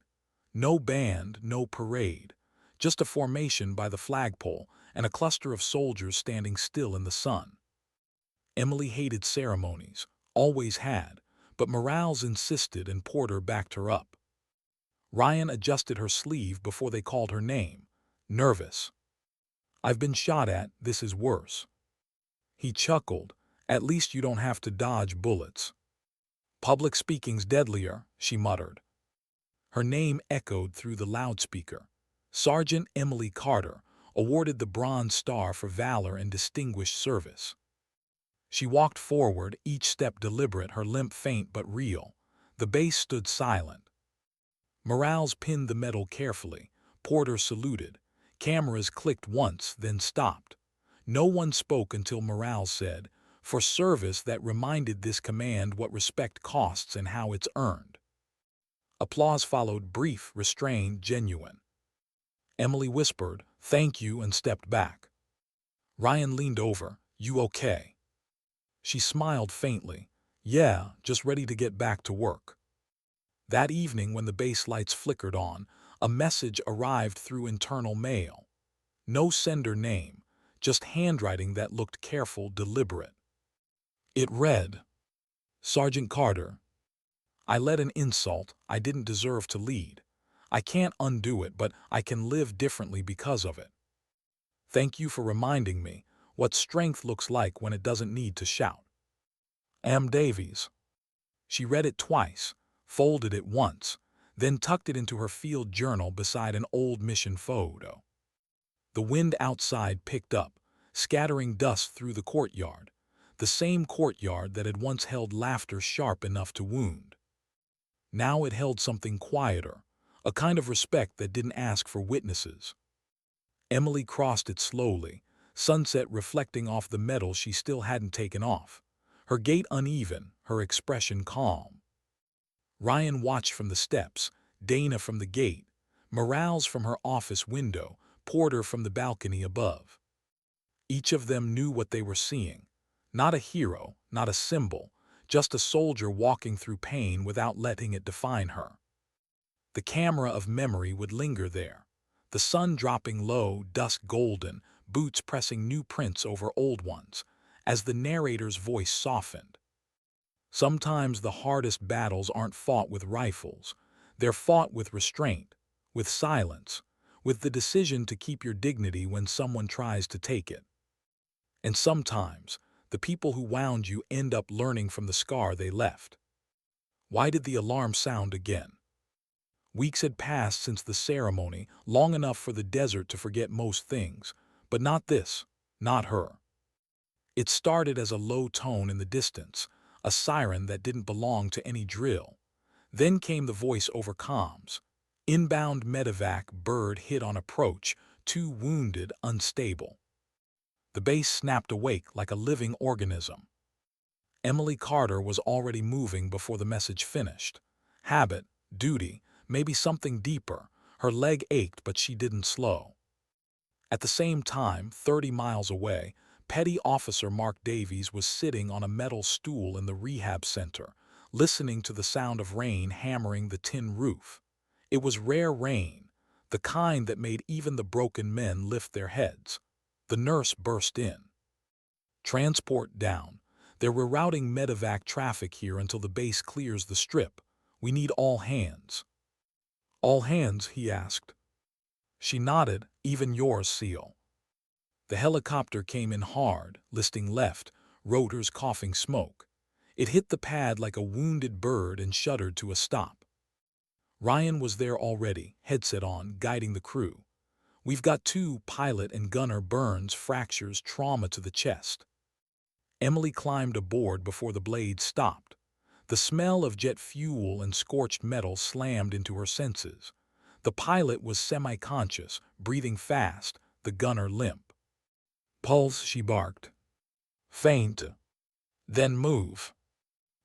Speaker 1: No band, no parade. Just a formation by the flagpole and a cluster of soldiers standing still in the sun. Emily hated ceremonies, always had, but Morales insisted and Porter backed her up. Ryan adjusted her sleeve before they called her name. Nervous. I've been shot at, this is worse. He chuckled. At least you don't have to dodge bullets. Public speaking's deadlier, she muttered. Her name echoed through the loudspeaker. Sergeant Emily Carter, awarded the Bronze Star for valor and distinguished service. She walked forward, each step deliberate, her limp faint but real. The base stood silent. Morales pinned the medal carefully. Porter saluted. Cameras clicked once, then stopped. No one spoke until Morales said, for service that reminded this command what respect costs and how it's earned. Applause followed, brief, restrained, genuine. Emily whispered, thank you, and stepped back. Ryan leaned over, you okay? She smiled faintly. Yeah, just ready to get back to work. That evening, when the base lights flickered on, a message arrived through internal mail. No sender name, just handwriting that looked careful, deliberate. It read, Sergeant Carter, I led an insult I didn't deserve to lead. I can't undo it, but I can live differently because of it. Thank you for reminding me what strength looks like when it doesn't need to shout. M. Davies. She read it twice, folded it once, then tucked it into her field journal beside an old mission photo. The wind outside picked up, scattering dust through the courtyard, the same courtyard that had once held laughter sharp enough to wound. Now it held something quieter, a kind of respect that didn't ask for witnesses. Emily crossed it slowly, sunset reflecting off the medal she still hadn't taken off, her gait uneven, her expression calm. Ryan watched from the steps, Dana from the gate, Morales from her office window, Porter from the balcony above. Each of them knew what they were seeing. Not a hero, not a symbol, just a soldier walking through pain without letting it define her. The camera of memory would linger there, the sun dropping low, dusk golden, boots pressing new prints over old ones, as the narrator's voice softened. Sometimes the hardest battles aren't fought with rifles. They're fought with restraint, with silence, with the decision to keep your dignity when someone tries to take it. And sometimes, the people who wound you end up learning from the scar they left. Why did the alarm sound again? Weeks had passed since the ceremony, long enough for the desert to forget most things, but not this, not her. It started as a low tone in the distance, a siren that didn't belong to any drill. Then came the voice over comms. Inbound medevac bird hit on approach, 2 wounded, unstable. The base snapped awake like a living organism. Emily Carter was already moving before the message finished. Habit, duty, maybe something deeper. Her leg ached, but she didn't slow. At the same time, 30 miles away, Petty Officer Mark Davies was sitting on a metal stool in the rehab center, listening to the sound of rain hammering the tin roof. It was rare rain, the kind that made even the broken men lift their heads. The nurse burst in. Transport down. They're rerouting medevac traffic here until the base clears the strip. We need all hands. All hands, he asked. She nodded, even yours, SEAL. The helicopter came in hard, listing left, rotors coughing smoke. It hit the pad like a wounded bird and shuddered to a stop. Ryan was there already, headset on, guiding the crew. We've got 2, pilot and gunner, burns, fractures, trauma to the chest. Emily climbed aboard before the blade stopped. The smell of jet fuel and scorched metal slammed into her senses. The pilot was semi-conscious, breathing fast, the gunner limp. Pulse, she barked. Faint. Then move.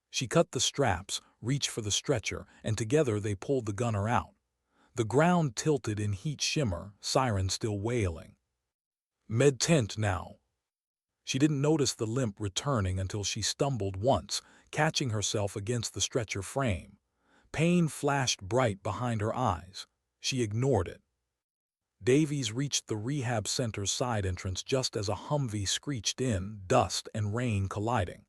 Speaker 1: She cut the straps, reached for the stretcher, and together they pulled the gunner out. The ground tilted in heat shimmer, siren still wailing. Med tent now. She didn't notice the limp returning until she stumbled once, catching herself against the stretcher frame. Pain flashed bright behind her eyes. She ignored it. Davies reached the rehab center's side entrance just as a Humvee screeched in, dust and rain colliding.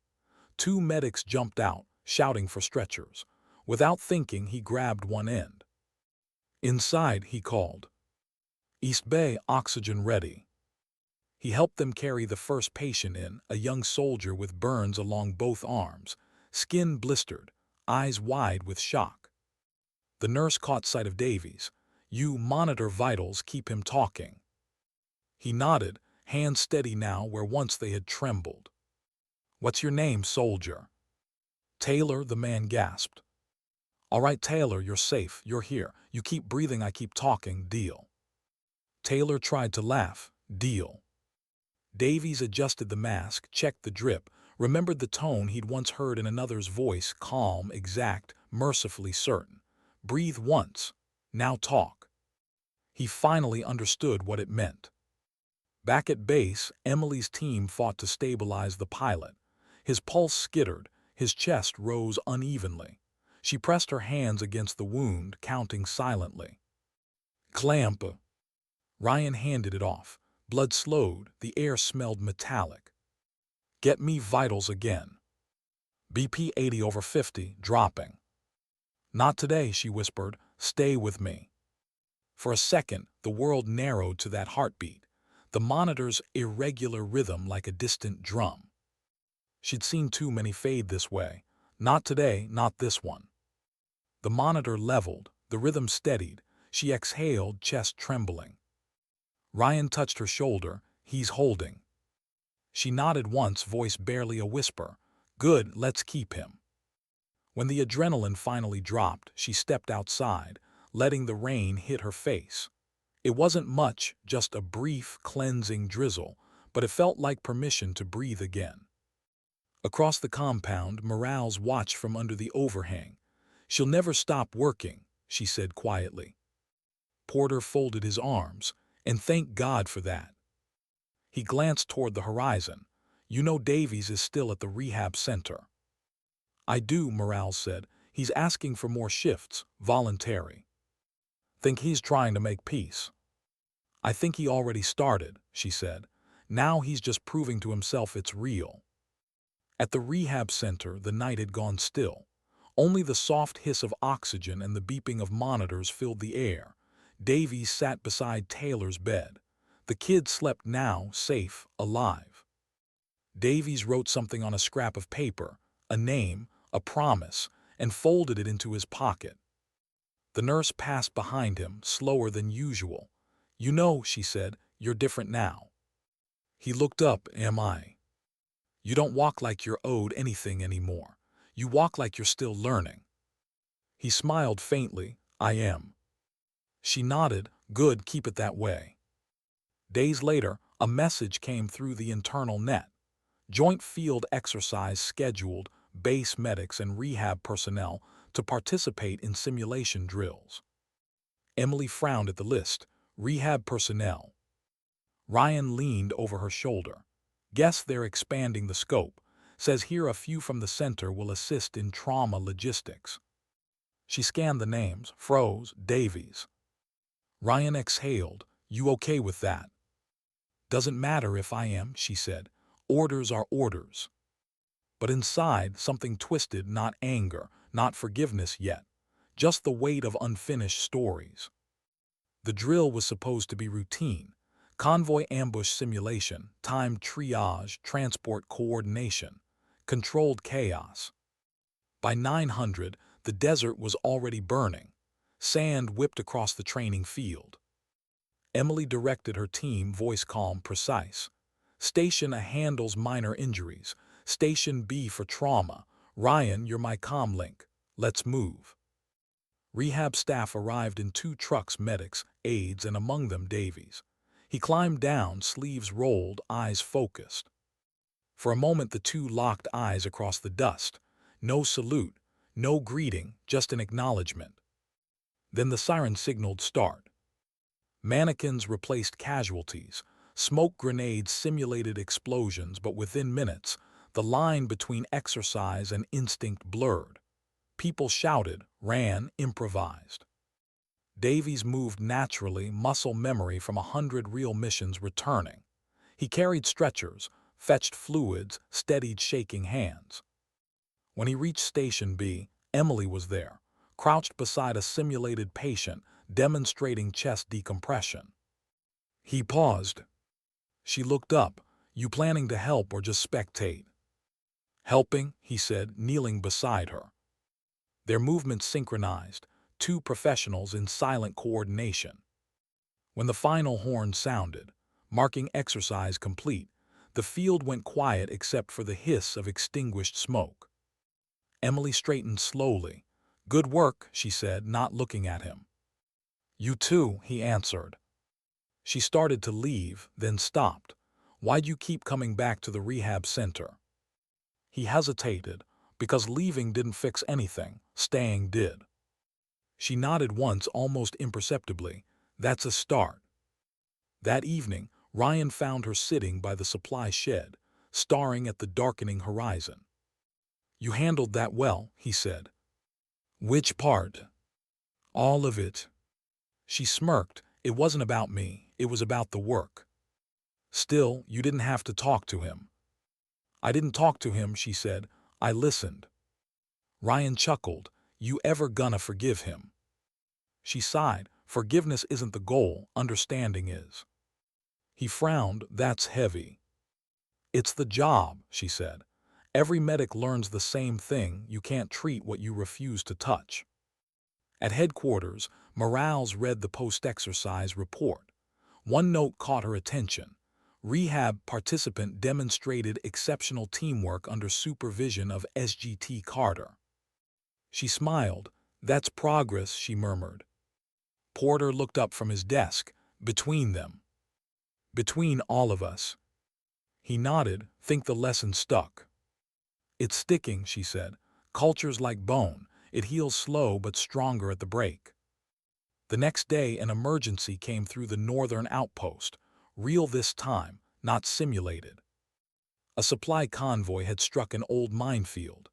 Speaker 1: 2 medics jumped out, shouting for stretchers. Without thinking, he grabbed one end. Inside, he called. East Bay, oxygen ready. He helped them carry the first patient in, a young soldier with burns along both arms, skin blistered, eyes wide with shock. The nurse caught sight of Davies. You monitor vitals, keep him talking. He nodded, hands steady now where once they had trembled. What's your name, soldier? Taylor, the man gasped. All right, Taylor, you're safe, you're here. You keep breathing, I keep talking, deal. Taylor tried to laugh, deal. Davies adjusted the mask, checked the drip, remembered the tone he'd once heard in another's voice, calm, exact, mercifully certain. Breathe once, now talk. He finally understood what it meant. Back at base, Emily's team fought to stabilize the pilot. His pulse skittered, his chest rose unevenly. She pressed her hands against the wound, counting silently. Clamp. Ryan handed it off. Blood slowed, the air smelled metallic. Get me vitals again. BP 80/50, dropping. Not today, she whispered. Stay with me. For a second, the world narrowed to that heartbeat, the monitor's irregular rhythm like a distant drum. She'd seen too many fade this way. Not today, not this one. The monitor leveled, the rhythm steadied. She exhaled, chest trembling. Ryan touched her shoulder. He's holding. She nodded once, voice barely a whisper. Good, let's keep him. When the adrenaline finally dropped, she stepped outside, letting the rain hit her face. It wasn't much, just a brief, cleansing drizzle, but it felt like permission to breathe again. Across the compound, Morales watched from under the overhang. She'll never stop working, she said quietly. Porter folded his arms, and thank God for that. He glanced toward the horizon. You know Davies is still at the rehab center. I do, Morales said. He's asking for more shifts, voluntary. Think he's trying to make peace. I think he already started, she said. Now he's just proving to himself it's real. At the rehab center, the night had gone still. Only the soft hiss of oxygen and the beeping of monitors filled the air. Davies sat beside Taylor's bed. The kid slept now, safe, alive. Davies wrote something on a scrap of paper, a name, a promise, and folded it into his pocket. The nurse passed behind him, slower than usual. You know, she said, you're different now. He looked up, am I? You don't walk like you're owed anything anymore. You walk like you're still learning. He smiled faintly, I am. She nodded, good, keep it that way. Days later, a message came through the internal net. Joint field exercise scheduled base medics and rehab personnel to participate in simulation drills. Emily frowned at the list. Rehab personnel. Ryan leaned over her shoulder. Guess they're expanding the scope. Says here a few from the center will assist in trauma logistics. She scanned the names. Froze, Davies. Ryan exhaled. You okay with that? Doesn't matter if I am, she said. Orders are orders. But inside, something twisted, not anger, not forgiveness yet. Just the weight of unfinished stories. The drill was supposed to be routine. Convoy ambush simulation, timed triage, transport coordination, controlled chaos. By 900, the desert was already burning. Sand whipped across the training field. Emily directed her team, voice calm, precise. Station A handles minor injuries. Station B for trauma. Ryan, you're my comm link. Let's move. Rehab staff arrived in 2 trucks, medics, aides, and among them Davies. He climbed down, sleeves rolled, eyes focused. For a moment the two locked eyes across the dust. No salute, no greeting, just an acknowledgement. Then the siren signaled start. Mannequins replaced casualties. Smoke grenades simulated explosions, but within minutes, the line between exercise and instinct blurred. People shouted, ran, improvised. Davies moved naturally, muscle memory from 100 real missions returning. He carried stretchers, fetched fluids, steadied shaking hands. When he reached Station B, Emily was there, crouched beside a simulated patient, demonstrating chest decompression. He paused. She looked up. You planning to help or just spectate? Helping, he said, kneeling beside her. Their movements synchronized, 2 professionals in silent coordination. When the final horn sounded, marking exercise complete, the field went quiet except for the hiss of extinguished smoke. Emily straightened slowly. Good work, she said, not looking at him. You too, he answered. She started to leave, then stopped. Why'd you keep coming back to the rehab center? He hesitated, because leaving didn't fix anything, staying did. She nodded once, almost imperceptibly. That's a start. That evening, Ryan found her sitting by the supply shed, staring at the darkening horizon. You handled that well, he said. Which part? All of it. She smirked. It wasn't about me, it was about the work. Still, you didn't have to talk to him. I didn't talk to him, she said. I listened. Ryan chuckled. You ever gonna forgive him? She sighed. Forgiveness isn't the goal, understanding is. He frowned. That's heavy. It's the job, she said. Every medic learns the same thing. You can't treat what you refuse to touch. At headquarters, Morales read the post-exercise report. One note caught her attention. Rehab participant demonstrated exceptional teamwork under supervision of SGT Carter. She smiled. That's progress, she murmured. Porter looked up from his desk. Between them. Between all of us. He nodded. Think the lesson stuck. It's sticking, she said. Culture's like bone. It heals slow but stronger at the break. The next day, an emergency came through the northern outpost, real this time, not simulated. A supply convoy had struck an old minefield.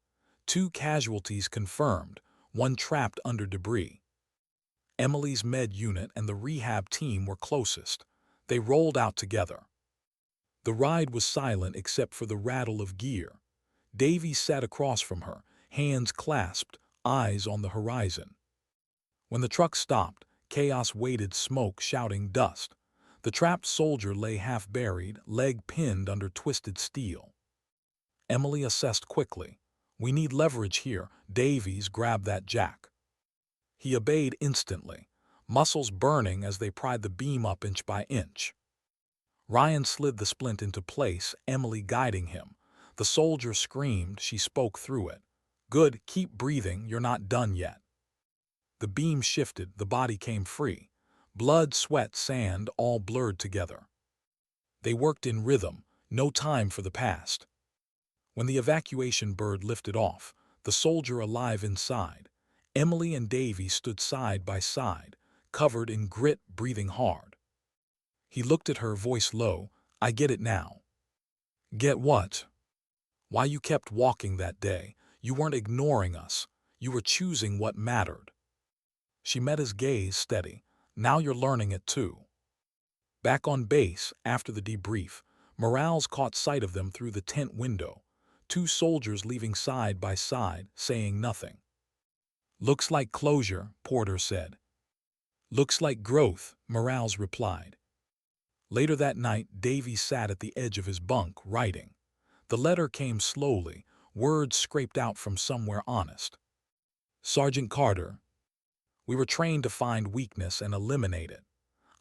Speaker 1: 2 casualties confirmed, 1 trapped under debris. Emily's med unit and the rehab team were closest. They rolled out together. The ride was silent except for the rattle of gear. Davy sat across from her, hands clasped, eyes on the horizon. When the truck stopped, chaos waited, smoke shouting dust. The trapped soldier lay half buried, leg pinned under twisted steel. Emily assessed quickly. We need leverage here. Davies grabbed that jack. He obeyed instantly, muscles burning as they pried the beam up inch by inch. Ryan slid the splint into place, Emily guiding him. The soldier screamed, she spoke through it. Good, keep breathing, you're not done yet. The beam shifted, the body came free. Blood, sweat, sand, all blurred together. They worked in rhythm, no time for the past. When the evacuation bird lifted off, the soldier alive inside, Emily and Davy stood side by side, covered in grit, breathing hard. He looked at her, voice low. I get it now. Get what? Why you kept walking that day. You weren't ignoring us. You were choosing what mattered. She met his gaze, steady. Now you're learning it too. Back on base, after the debrief, Morales caught sight of them through the tent window. 2 soldiers leaving side by side, saying nothing. Looks like closure, Porter said. Looks like growth, Morales replied. Later that night, Davy sat at the edge of his bunk, writing. The letter came slowly, words scraped out from somewhere honest. Sergeant Carter, we were trained to find weakness and eliminate it.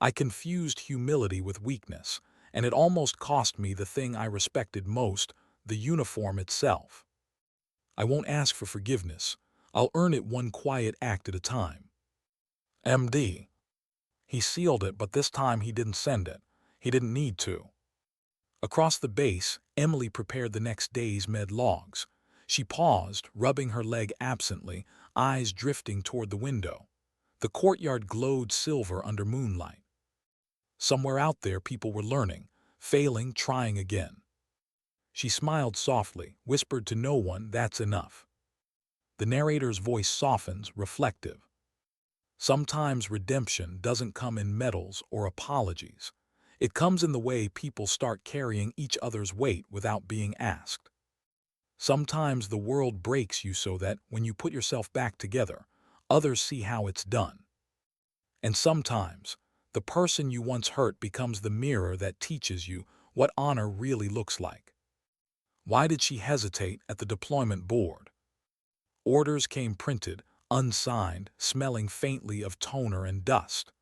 Speaker 1: I confused humility with weakness, and it almost cost me the thing I respected most, the uniform itself. I won't ask for forgiveness. I'll earn it one quiet act at a time. MD. He sealed it, but this time he didn't send it. He didn't need to. Across the base, Emily prepared the next day's med logs. She paused, rubbing her leg absently, eyes drifting toward the window. The courtyard glowed silver under moonlight. Somewhere out there, people were learning, failing, trying again. She smiled softly, whispered to no one, that's enough. The narrator's voice softens, reflective. Sometimes redemption doesn't come in medals or apologies. It comes in the way people start carrying each other's weight without being asked. Sometimes the world breaks you so that, when you put yourself back together, others see how it's done. And sometimes, the person you once hurt becomes the mirror that teaches you what honor really looks like. Why did she hesitate at the deployment board? Orders came printed, unsigned, smelling faintly of toner and dust.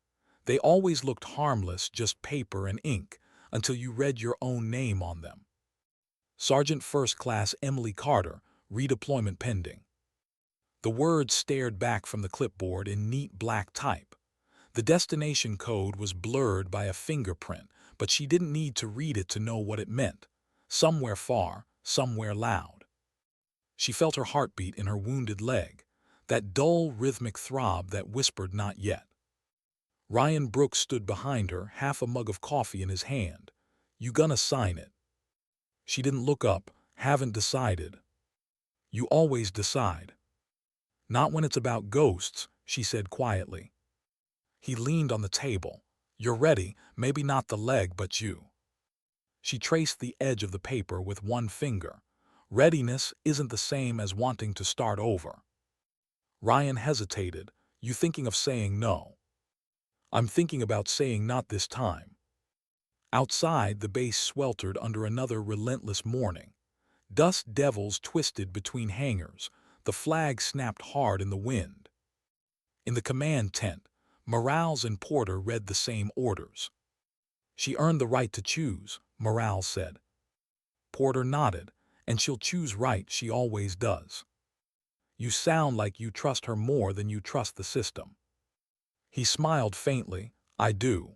Speaker 1: They always looked harmless, just paper and ink, until you read your own name on them. Sergeant First Class Emily Carter, redeployment pending. The words stared back from the clipboard in neat black type. The destination code was blurred by a fingerprint, but she didn't need to read it to know what it meant. Somewhere far, somewhere loud. She felt her heartbeat in her wounded leg, that dull, rhythmic throb that whispered not yet. Ryan Brooks stood behind her, half a mug of coffee in his hand. You gonna sign it? She didn't look up. Haven't decided. You always decide. Not when it's about ghosts, she said quietly. He leaned on the table. You're ready, maybe not the leg, but you. She traced the edge of the paper with one finger. Readiness isn't the same as wanting to start over. Ryan hesitated. You thinking of saying no? I'm thinking about saying not this time. Outside, the base sweltered under another relentless morning. Dust devils twisted between hangars. The flag snapped hard in the wind. In the command tent, Morales and Porter read the same orders. She earned the right to choose, Morales said. Porter nodded, and she'll choose right, she always does. You sound like you trust her more than you trust the system. He smiled faintly. I do.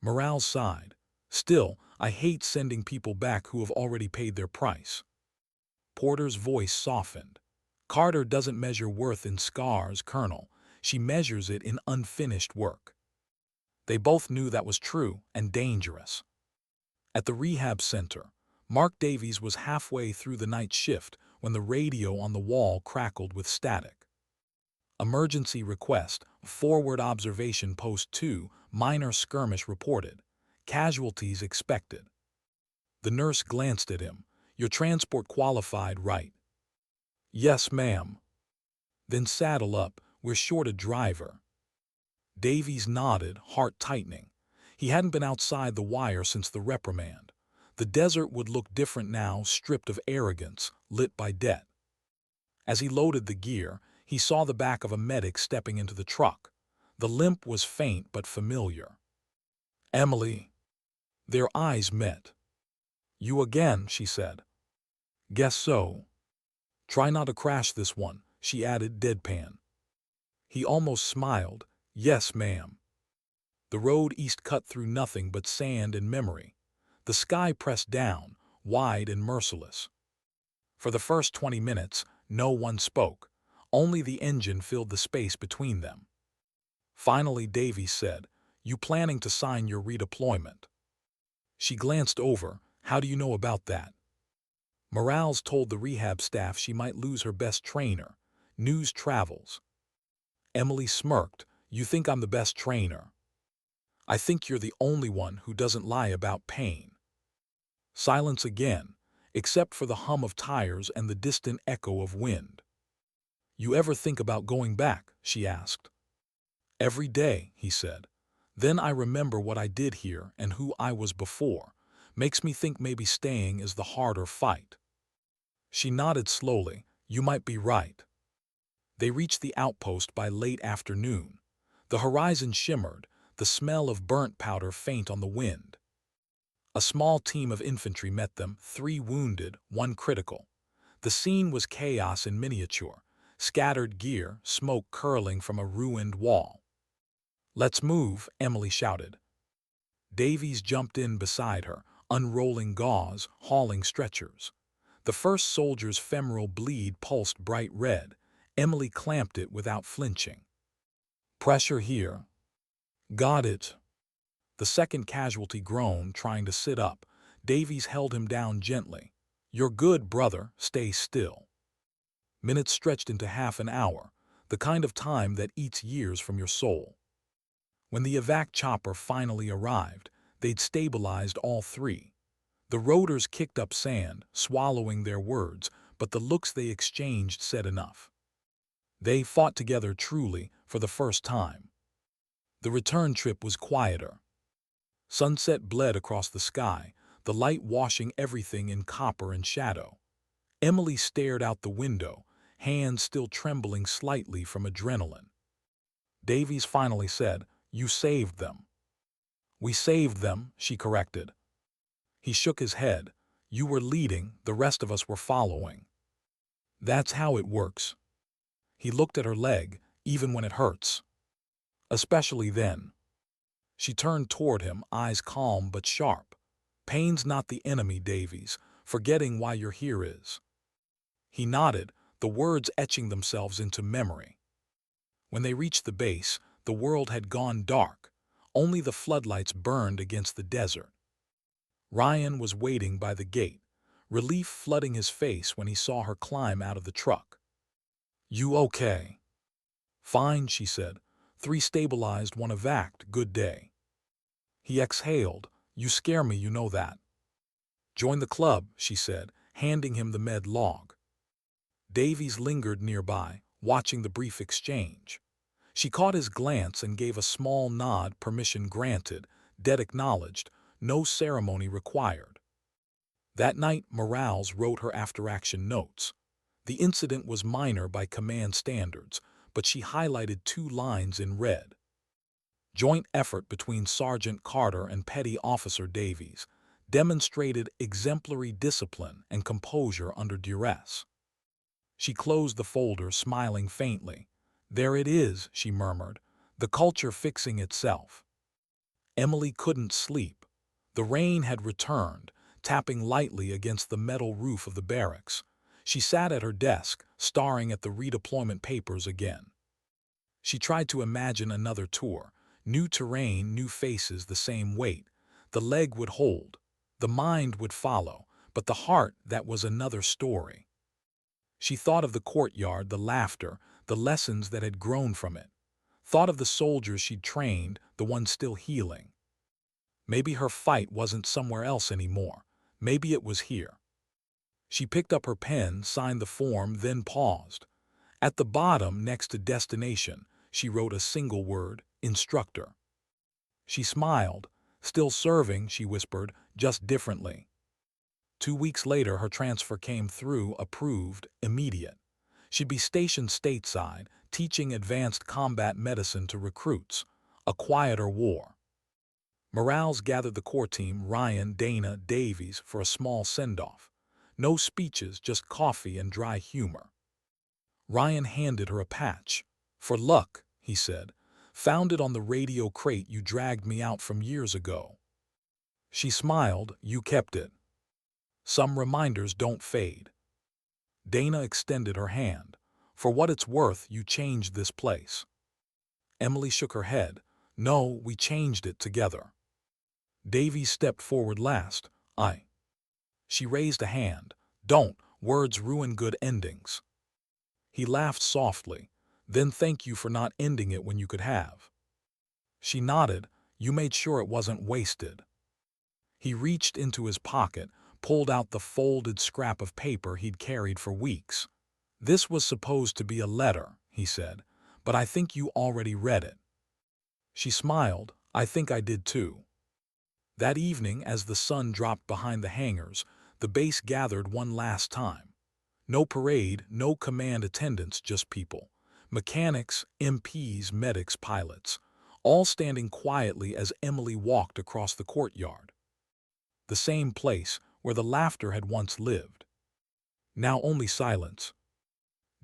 Speaker 1: Morales sighed. Still, I hate sending people back who have already paid their price. Porter's voice softened. Carter doesn't measure worth in scars, Colonel. She measures it in unfinished work. They both knew that was true and dangerous. At the rehab center, Mark Davies was halfway through the night shift when the radio on the wall crackled with static. Emergency request, forward observation post 2, minor skirmish reported. Casualties expected. The nurse glanced at him. Your transport qualified, right? Yes, ma'am. Then saddle up, we're short a driver. Davies nodded, heart tightening. He hadn't been outside the wire since the reprimand. The desert would look different now, stripped of arrogance, lit by debt. As he loaded the gear, he saw the back of a medic stepping into the truck. The limp was faint but familiar. Emily. Their eyes met. You again, she said. Guess so. Try not to crash this one, she added deadpan. He almost smiled. Yes, ma'am. The road east cut through nothing but sand and memory. The sky pressed down, wide and merciless. For the first 20 minutes, no one spoke. Only the engine filled the space between them. Finally, Davies said, You planning to sign your redeployment? She glanced over. How do you know about that? Morales told the rehab staff she might lose her best trainer. News travels. Emily smirked. You think I'm the best trainer? I think you're the only one who doesn't lie about pain. Silence again, except for the hum of tires and the distant echo of wind. You ever think about going back? She asked. Every day, he said. Then I remember what I did here and who I was before. Makes me think maybe staying is the harder fight. She nodded slowly. You might be right. They reached the outpost by late afternoon. The horizon shimmered, the smell of burnt powder faint on the wind. A small team of infantry met them, 3 wounded, 1 critical. The scene was chaos in miniature, scattered gear, smoke curling from a ruined wall. Let's move, Emily shouted. Davies jumped in beside her, unrolling gauze, hauling stretchers. The first soldier's femoral bleed pulsed bright red. Emily clamped it without flinching. Pressure here. Got it. The second casualty groaned, trying to sit up. Davies held him down gently. You're good, brother. Stay still. Minutes stretched into half an hour, the kind of time that eats years from your soul. When the evac chopper finally arrived, they'd stabilized all 3. The rotors kicked up sand, swallowing their words, but the looks they exchanged said enough. They fought together truly for the first time. The return trip was quieter. Sunset bled across the sky, the light washing everything in copper and shadow. Emily stared out the window, hands still trembling slightly from adrenaline. Davies finally said, You saved them. We saved them, she corrected. He shook his head. You were leading, the rest of us were following. That's how it works. He looked at her leg, even when it hurts. Especially then. She turned toward him, eyes calm but sharp. Pain's not the enemy, Davies. Forgetting why you're here is. He nodded, the words etching themselves into memory. When they reached the base, the world had gone dark. Only the floodlights burned against the desert. Ryan was waiting by the gate, relief flooding his face when he saw her climb out of the truck. You okay? Fine, she said. 3 stabilized, 1 evac'd, good day. He exhaled. You scare me, you know that. Join the club, she said, handing him the med log. Davies lingered nearby, watching the brief exchange. She caught his glance and gave a small nod, permission granted, debt acknowledged, no ceremony required. That night, Morales wrote her after-action notes. The incident was minor by command standards, but she highlighted 2 lines in red. Joint effort between Sergeant Carter and Petty Officer Davies demonstrated exemplary discipline and composure under duress. She closed the folder, smiling faintly. There it is, she murmured, the culture fixing itself. Emily couldn't sleep. The rain had returned, tapping lightly against the metal roof of the barracks. She sat at her desk, staring at the redeployment papers again. She tried to imagine another tour. New terrain, new faces, the same weight. The leg would hold. The mind would follow. But the heart, that was another story. She thought of the courtyard, the laughter, the lessons that had grown from it. Thought of the soldiers she'd trained, the ones still healing. Maybe her fight wasn't somewhere else anymore. Maybe it was here. She picked up her pen, signed the form, then paused. At the bottom, next to destination, she wrote a single word, instructor. She smiled. Still serving, she whispered, just differently. 2 weeks later, her transfer came through, approved, immediate. She'd be stationed stateside, teaching advanced combat medicine to recruits. A quieter war. Morales gathered the core team, Ryan, Dana, Davies, for a small send-off. No speeches, just coffee and dry humor. Ryan handed her a patch. "For luck," he said. "Found it on the radio crate you dragged me out from years ago." She smiled. "You kept it. Some reminders don't fade." Dana extended her hand. "For what it's worth, you changed this place." Emily shook her head. "No, we changed it together." Davies stepped forward last. She raised a hand. "Don't. Words ruin good endings." He laughed softly. "Then thank you for not ending it when you could have." She nodded. "You made sure it wasn't wasted." He reached into his pocket, pulled out the folded scrap of paper he'd carried for weeks. "This was supposed to be a letter," he said, "but I think you already read it." She smiled. "I think I did too." That evening, as the sun dropped behind the hangars, the base gathered one last time. No parade, no command attendants, just people. Mechanics, MPs, medics, pilots, all standing quietly as Emily walked across the courtyard. The same place where the laughter had once lived. Now only silence.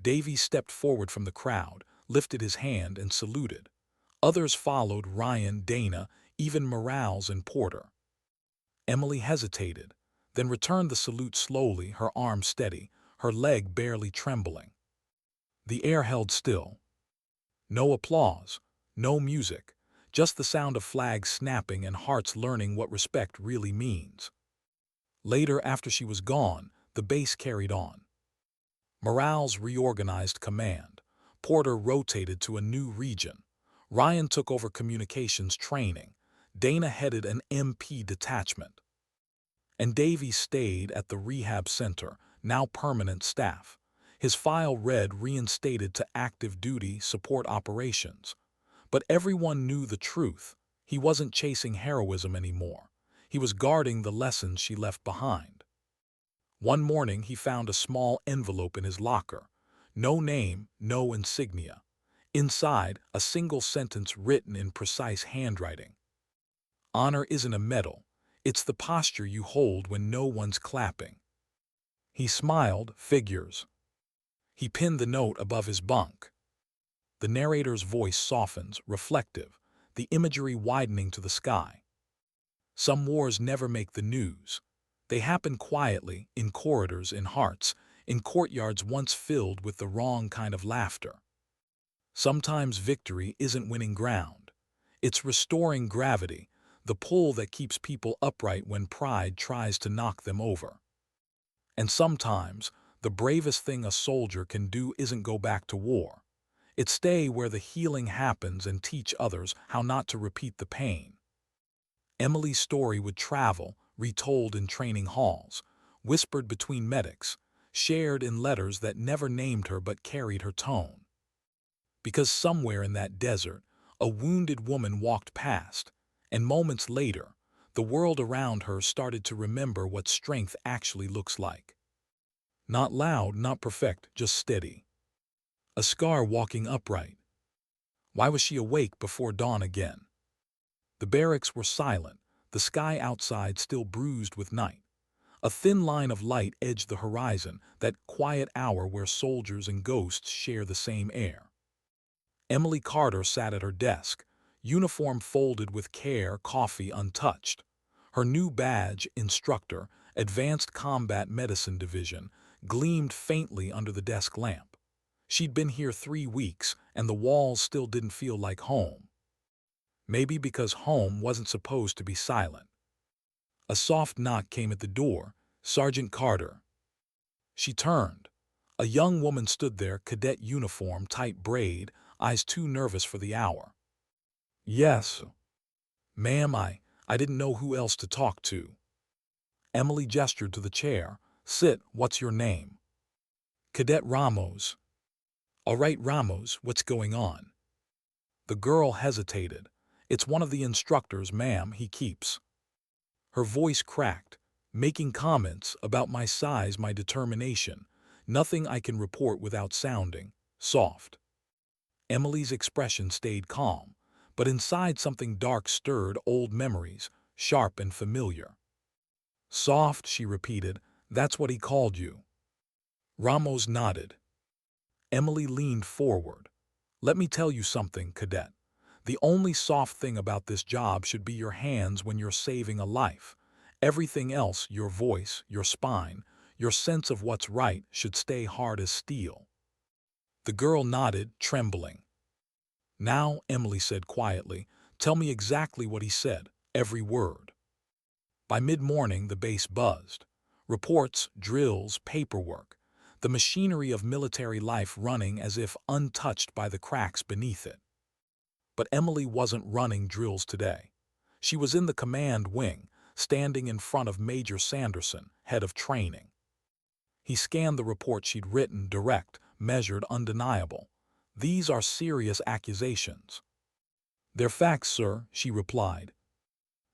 Speaker 1: Davies stepped forward from the crowd, lifted his hand and saluted. Others followed, Ryan, Dana, even Morales and Porter. Emily hesitated, then returned the salute slowly, her arm steady, her leg barely trembling. The air held still. No applause, no music, just the sound of flags snapping and hearts learning what respect really means. Later, after she was gone, the base carried on. Morales reorganized command. Porter rotated to a new region. Ryan took over communications training. Dana headed an MP detachment. And Davies stayed at the rehab center, now permanent staff. His file read reinstated to active duty support operations. But everyone knew the truth. He wasn't chasing heroism anymore. He was guarding the lessons she left behind. One morning he found a small envelope in his locker. No name, no insignia. Inside, a single sentence written in precise handwriting. "Honor isn't a medal. It's the posture you hold when no one's clapping." He smiled. Figures. He pinned the note above his bunk. The narrator's voice softens, reflective, the imagery widening to the sky. Some wars never make the news. They happen quietly, in corridors, in hearts, in courtyards once filled with the wrong kind of laughter. Sometimes victory isn't winning ground. It's restoring gravity, the pull that keeps people upright when pride tries to knock them over. And sometimes, the bravest thing a soldier can do isn't go back to war. It's stay where the healing happens and teach others how not to repeat the pain. Emily's story would travel, retold in training halls, whispered between medics, shared in letters that never named her but carried her tone. Because somewhere in that desert, a wounded woman walked past, and moments later, the world around her started to remember what strength actually looks like. Not loud, not perfect, just steady. A scar walking upright. Why was she awake before dawn again? The barracks were silent, the sky outside still bruised with night. A thin line of light edged the horizon, that quiet hour where soldiers and ghosts share the same air. Emily Carter sat at her desk, uniform folded with care, coffee untouched. Her new badge, instructor, Advanced Combat Medicine Division, gleamed faintly under the desk lamp. She'd been here 3 weeks, and the walls still didn't feel like home. Maybe because home wasn't supposed to be silent. A soft knock came at the door. Sergeant Carter. She turned. A young woman stood there, cadet uniform, tight braid, eyes too nervous for the hour. Yes. Ma'am, I didn't know who else to talk to. Emily gestured to the chair. Sit, what's your name? Cadet Ramos. All right, Ramos, what's going on? The girl hesitated. It's one of the instructors, ma'am, he keeps. Her voice cracked, making comments about my size, my determination. Nothing I can report without sounding soft. Emily's expression stayed calm, but inside something dark stirred, old memories, sharp and familiar. Soft, she repeated, that's what he called you. Ramos nodded. Emily leaned forward. Let me tell you something, cadet. The only soft thing about this job should be your hands when you're saving a life. Everything else, your voice, your spine, your sense of what's right, should stay hard as steel. The girl nodded, trembling. Now, Emily said quietly, tell me exactly what he said, every word. By mid-morning, the base buzzed. Reports, drills, paperwork, the machinery of military life running as if untouched by the cracks beneath it. But Emily wasn't running drills today. She was in the command wing, standing in front of Major Sanderson, head of training. He scanned the report she'd written, direct, measured, undeniable. These are serious accusations. They're facts, sir, she replied.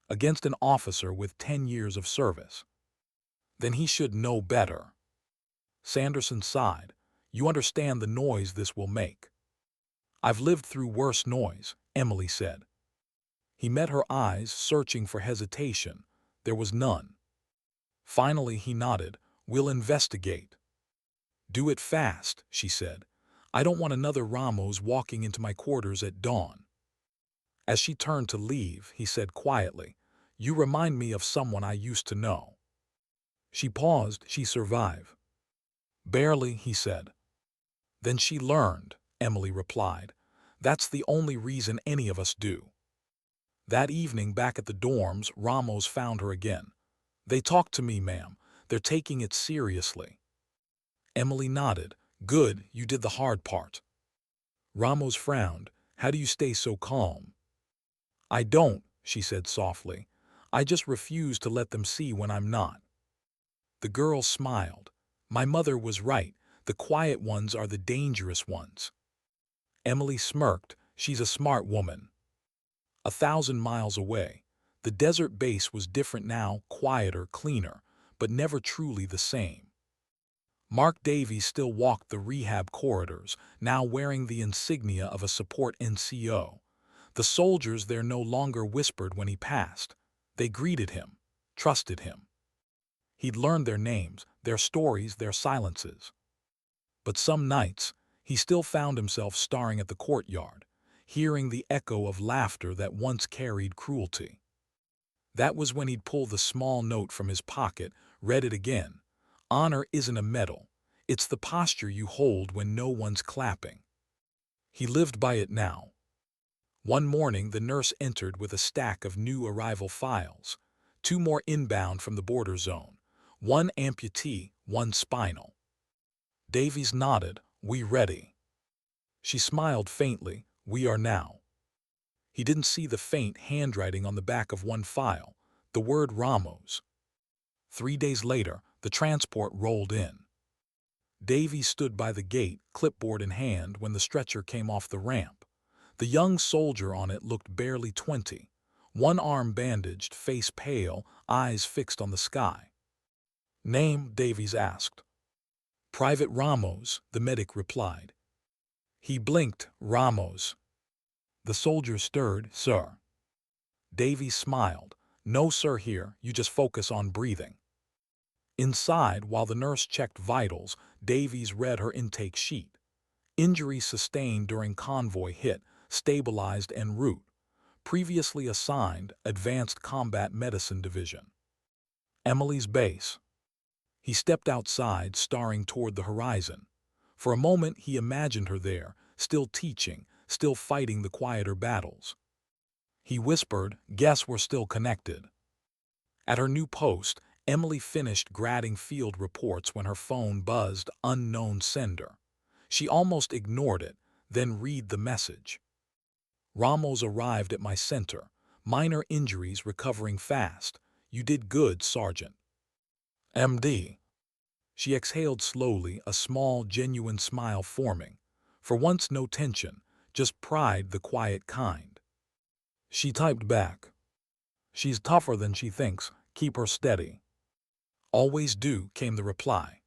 Speaker 1: Against an officer with 10 years of service. Then he should know better. Sanderson sighed. You understand the noise this will make. I've lived through worse noise, Emily said. He met her eyes, searching for hesitation. There was none. Finally he nodded. We'll investigate. Do it fast, she said. I don't want another Ramos walking into my quarters at dawn. As she turned to leave, he said quietly, you remind me of someone I used to know. She paused. She survived. Barely, he said. Then she learned, Emily replied. That's the only reason any of us do. That evening back at the dorms, Ramos found her again. They talked to me, ma'am. They're taking it seriously. Emily nodded. Good, you did the hard part. Ramos frowned. How do you stay so calm? I don't, she said softly. I just refuse to let them see when I'm not. The girl smiled. My mother was right. The quiet ones are the dangerous ones. Emily smirked. She's a smart woman. 1,000 miles away, the desert base was different now, quieter, cleaner, but never truly the same. Mark Davies still walked the rehab corridors, now wearing the insignia of a support NCO. The soldiers there no longer whispered when he passed. They greeted him, trusted him. He'd learned their names, their stories, their silences. But some nights, he still found himself staring at the courtyard, hearing the echo of laughter that once carried cruelty. That was when he'd pull the small note from his pocket, read it again. Honor isn't a medal. It's the posture you hold when no one's clapping. He lived by it now. One morning, the nurse entered with a stack of new arrival files. 2 more inbound from the border zone. 1 amputee, 1 spinal. Davies nodded. We ready. She smiled faintly. We are now. He didn't see the faint handwriting on the back of one file, the word Ramos. 3 days later, the transport rolled in. Davies stood by the gate, clipboard in hand, when the stretcher came off the ramp. The young soldier on it looked barely 20, one arm bandaged, face pale, eyes fixed on the sky. Name, Davies asked. Private Ramos, the medic replied. He blinked. Ramos. The soldier stirred. Sir. Davies smiled. No sir here, you just focus on breathing. Inside, while the nurse checked vitals, Davies read her intake sheet. Injuries sustained during convoy hit, stabilized en route. Previously assigned, Advanced Combat Medicine Division. Emily's base. He stepped outside, staring toward the horizon. For a moment he imagined her there, still teaching, still fighting the quieter battles. He whispered, "Guess we're still connected." At her new post, Emily finished grading field reports when her phone buzzed, "Unknown sender." She almost ignored it, then read the message. "Ramos arrived at my center. Minor injuries, recovering fast. You did good, Sergeant." MD. She exhaled slowly, a small, genuine smile forming. For once no tension, just pride, the quiet kind. She typed back, "She's tougher than she thinks. Keep her steady." "Always do," came the reply.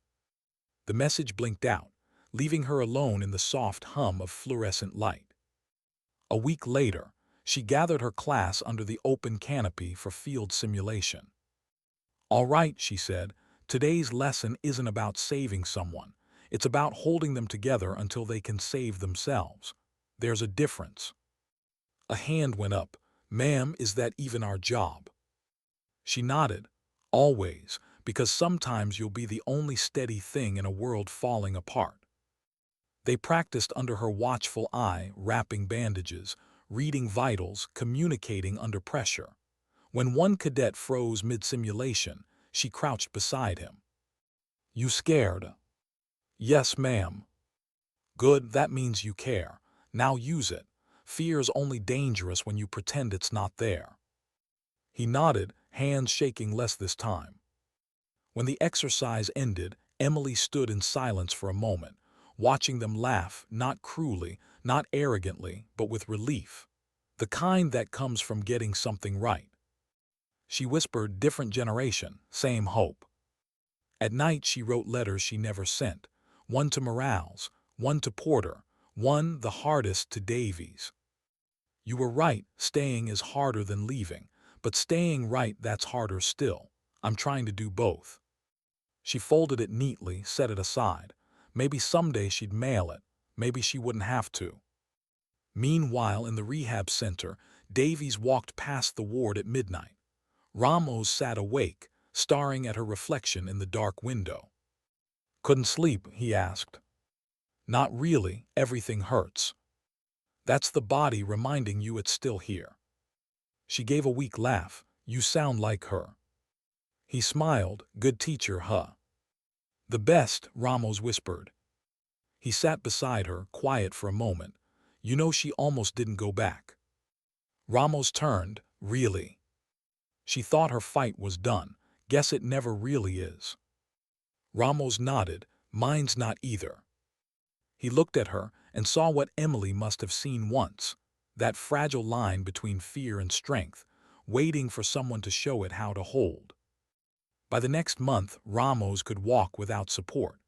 Speaker 1: The message blinked out, leaving her alone in the soft hum of fluorescent light. A week later, she gathered her class under the open canopy for field simulation. "All right," she said, "today's lesson isn't about saving someone. It's about holding them together until they can save themselves. There's a difference." A hand went up. "Ma'am, is that even our job?" She nodded. "Always, because sometimes you'll be the only steady thing in a world falling apart." They practiced under her watchful eye, wrapping bandages, reading vitals, communicating under pressure. When one cadet froze mid-simulation, she crouched beside him. "You scared?" "Yes, ma'am." "Good, that means you care. Now use it. Fear's only dangerous when you pretend it's not there." He nodded, hands shaking less this time. When the exercise ended, Emily stood in silence for a moment, watching them laugh, not cruelly, not arrogantly, but with relief. The kind that comes from getting something right. She whispered, "Different generation, same hope." At night she wrote letters she never sent, one to Morales, one to Porter, one, the hardest, to Davies. "You were right, staying is harder than leaving, but staying right, that's harder still. I'm trying to do both." She folded it neatly, set it aside. Maybe someday she'd mail it, maybe she wouldn't have to. Meanwhile, in the rehab center, Davies walked past the ward at midnight. Ramos sat awake, staring at her reflection in the dark window. "Couldn't sleep?" he asked. "Not really, everything hurts." "That's the body reminding you it's still here." She gave a weak laugh. "You sound like her." He smiled. "Good teacher, huh?" "The best," Ramos whispered. He sat beside her, quiet for a moment. "You know, she almost didn't go back." Ramos turned. "Really?" She thought her fight was done. "Guess it never really is." Ramos nodded. "Mine's not either." He looked at her and saw what Emily must have seen once, that fragile line between fear and strength, waiting for someone to show it how to hold. By the next month, Ramos could walk without support.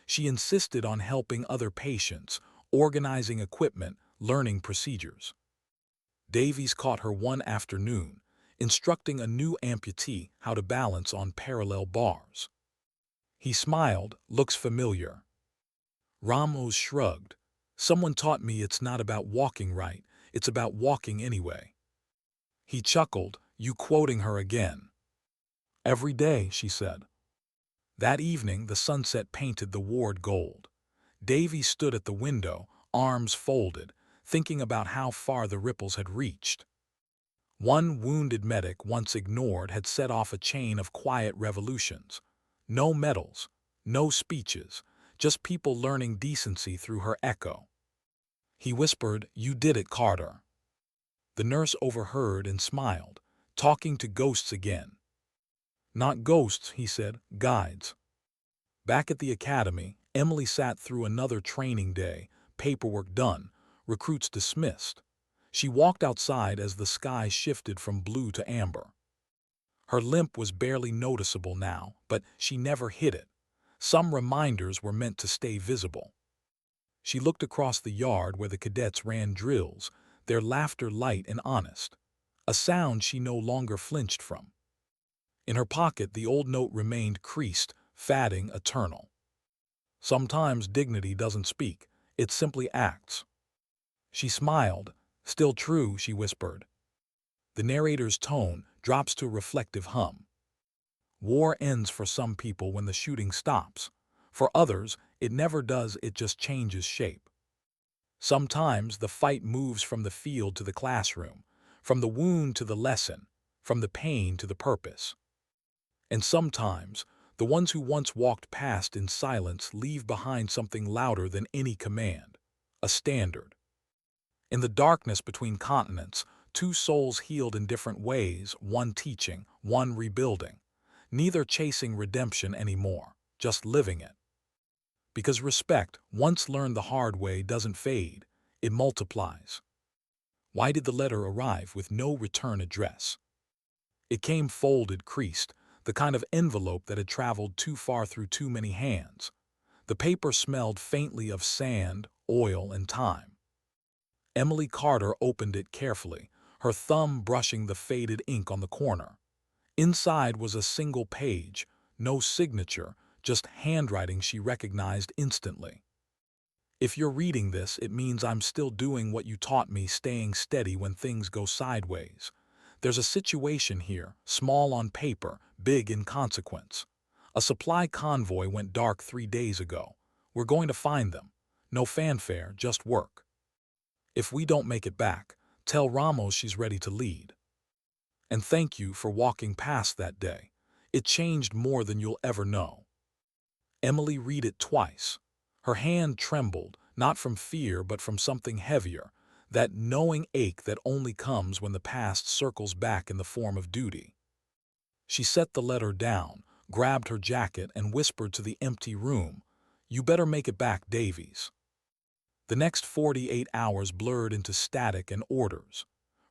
Speaker 1: She insisted on helping other patients, organizing equipment, learning procedures. Davies caught her one afternoon, instructing a new amputee how to balance on parallel bars. He smiled. "Looks familiar." Ramos shrugged. "Someone taught me it's not about walking right, it's about walking anyway." He chuckled. "You quoting her again?" "Every day," she said. That evening, the sunset painted the ward gold. Davies stood at the window, arms folded, thinking about how far the ripples had reached. One wounded medic, once ignored, had set off a chain of quiet revolutions. No medals, no speeches, just people learning decency through her echo. He whispered, "You did it, Carter." The nurse overheard and smiled, "Talking to ghosts again." "Not ghosts," he said, "guides." Back at the academy, Emily sat through another training day, paperwork done, recruits dismissed. She walked outside as the sky shifted from blue to amber. Her limp was barely noticeable now, but she never hid it. Some reminders were meant to stay visible. She looked across the yard where the cadets ran drills, their laughter light and honest, a sound she no longer flinched from. In her pocket, the old note remained creased, fading, eternal. "Sometimes dignity doesn't speak, it simply acts." She smiled. "Still true," she whispered. The narrator's tone drops to a reflective hum. War ends for some people when the shooting stops. For others, it never does, it just changes shape. Sometimes the fight moves from the field to the classroom, from the wound to the lesson, from the pain to the purpose. And sometimes, the ones who once walked past in silence leave behind something louder than any command, a standard. In the darkness between continents, two souls healed in different ways, one teaching, one rebuilding, neither chasing redemption anymore, just living it. Because respect, once learned the hard way, doesn't fade, it multiplies. Why did the letter arrive with no return address? It came folded, creased, the kind of envelope that had traveled too far through too many hands. The paper smelled faintly of sand, oil, and time. Emily Carter opened it carefully, her thumb brushing the faded ink on the corner. Inside was a single page, no signature, just handwriting she recognized instantly. If you're reading this, it means I'm still doing what you taught me, staying steady when things go sideways. There's a situation here, small on paper, big in consequence. A supply convoy went dark 3 days ago. We're going to find them. No fanfare, just work. If we don't make it back, tell Ramos she's ready to lead. And thank you for walking past that day. It changed more than you'll ever know. Emily read it twice. Her hand trembled, not from fear but from something heavier, that knowing ache that only comes when the past circles back in the form of duty. She set the letter down, grabbed her jacket, and whispered to the empty room, "You better make it back, Davies." The next 48 hours blurred into static and orders.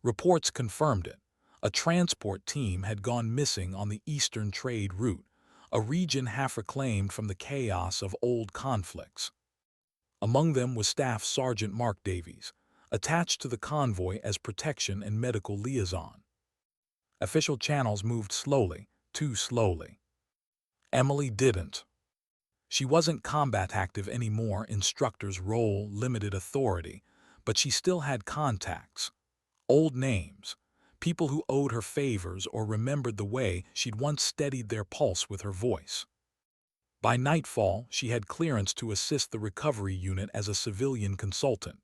Speaker 1: Reports confirmed it. A transport team had gone missing on the eastern trade route, a region half reclaimed from the chaos of old conflicts. Among them was Staff Sergeant Mark Davies, attached to the convoy as protection and medical liaison. Official channels moved slowly, too slowly. Emily didn't. She wasn't combat active anymore, instructor's role, limited authority, but she still had contacts. Old names, people who owed her favors or remembered the way she'd once steadied their pulse with her voice. By nightfall, she had clearance to assist the recovery unit as a civilian consultant,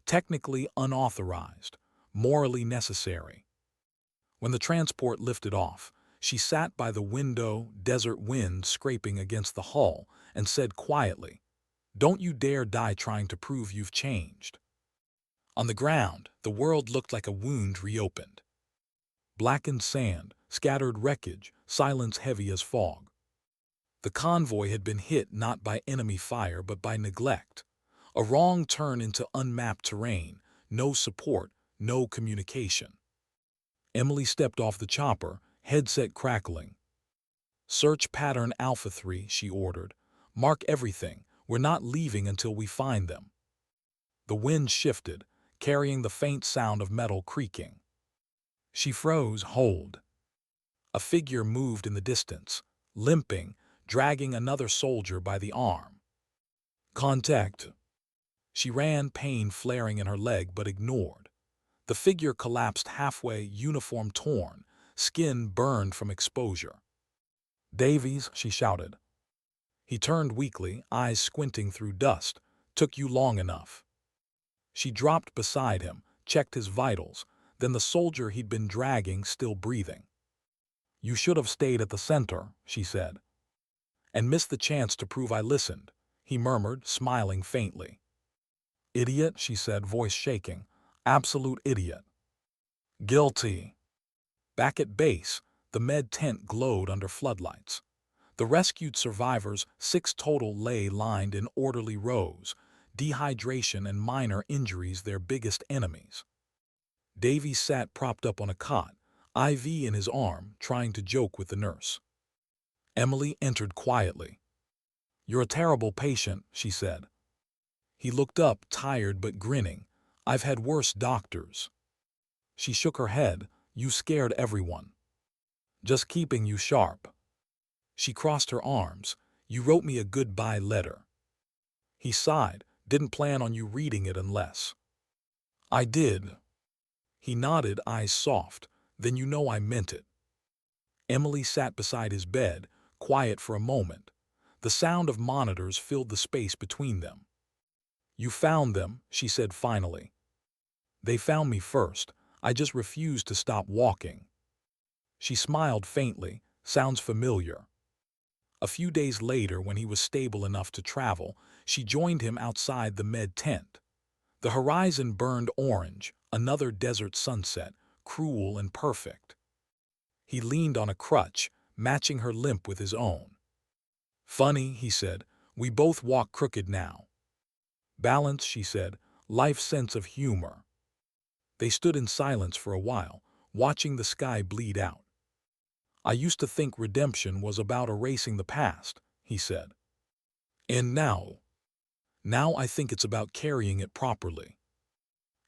Speaker 1: technically unauthorized, morally necessary. When the transport lifted off, she sat by the window, desert wind scraping against the hull, and said quietly, "Don't you dare die trying to prove you've changed." On the ground, the world looked like a wound reopened. Blackened sand, scattered wreckage, silence heavy as fog. The convoy had been hit not by enemy fire but by neglect. A wrong turn into unmapped terrain, no support, no communication. Emily stepped off the chopper, headset crackling. "Search pattern Alpha 3, she ordered. "Mark everything. We're not leaving until we find them." The wind shifted, carrying the faint sound of metal creaking. She froze, hold. A figure moved in the distance, limping, dragging another soldier by the arm. "Contact." She ran, pain flaring in her leg, but ignored. The figure collapsed halfway, uniform torn, skin burned from exposure. "Davies," she shouted. He turned weakly, eyes squinting through dust. "Took you long enough." She dropped beside him, checked his vitals, then the soldier he'd been dragging still breathing. "You should have stayed at the center," she said. "And missed the chance to prove I listened," he murmured, smiling faintly. "Idiot," she said, voice shaking. "Absolute idiot." "Guilty." Back at base, the med tent glowed under floodlights. The rescued survivors, 6 total, lay lined in orderly rows, dehydration and minor injuries their biggest enemies. Davies sat propped up on a cot, IV in his arm, trying to joke with the nurse. Emily entered quietly. "You're a terrible patient," she said. He looked up, tired but grinning. "I've had worse doctors." She shook her head. "You scared everyone." "Just keeping you sharp." She crossed her arms. "You wrote me a goodbye letter." He sighed. "Didn't plan on you reading it unless." "I did." He nodded, eyes soft. "Then you know I meant it." Emily sat beside his bed, quiet for a moment. The sound of monitors filled the space between them. "You found them," she said finally. "They found me first. I just refused to stop walking." She smiled faintly. "Sounds familiar." A few days later, when he was stable enough to travel, she joined him outside the med tent. The horizon burned orange, another desert sunset, cruel and perfect. He leaned on a crutch, matching her limp with his own. "Funny," he said, "we both walk crooked now." "Balance," she said, "life's sense of humor." They stood in silence for a while, watching the sky bleed out. "I used to think redemption was about erasing the past," he said. "And now I think it's about carrying it properly."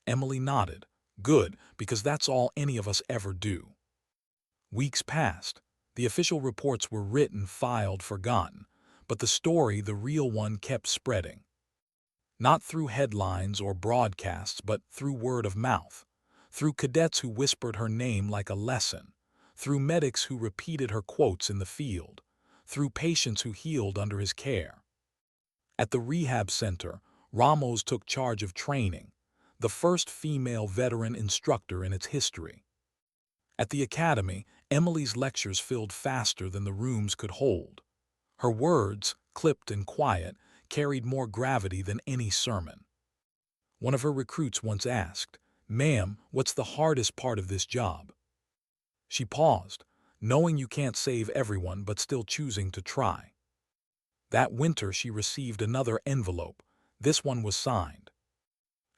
Speaker 1: Emily nodded. "Good, because that's all any of us ever do." Weeks passed. The official reports were written, filed, forgotten, but the story, the real one, kept spreading. Not through headlines or broadcasts, but through word of mouth, through cadets who whispered her name like a lesson, through medics who repeated her quotes in the field, through patients who healed under his care. At the rehab center, Ramos took charge of training, the first female veteran instructor in its history. At the academy, Emily's lectures filled faster than the rooms could hold. Her words, clipped and quiet, carried more gravity than any sermon. One of her recruits once asked, "Ma'am, what's the hardest part of this job?" She paused, knowing you can't save everyone but still choosing to try. That winter she received another envelope. This one was signed.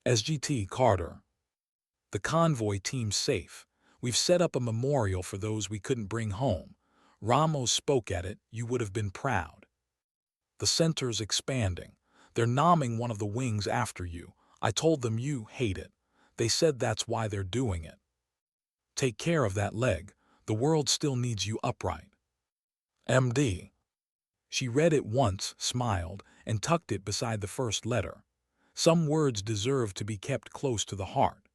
Speaker 1: "SGT Carter. The convoy team's safe. We've set up a memorial for those we couldn't bring home. Ramos spoke at it. You would have been proud. The center's expanding. They're nomming one of the wings after you. I told them you hate it. They said that's why they're doing it. Take care of that leg. The world still needs you upright. MD." She read it once, smiled, and tucked it beside the first letter. Some words deserve to be kept close to the heart.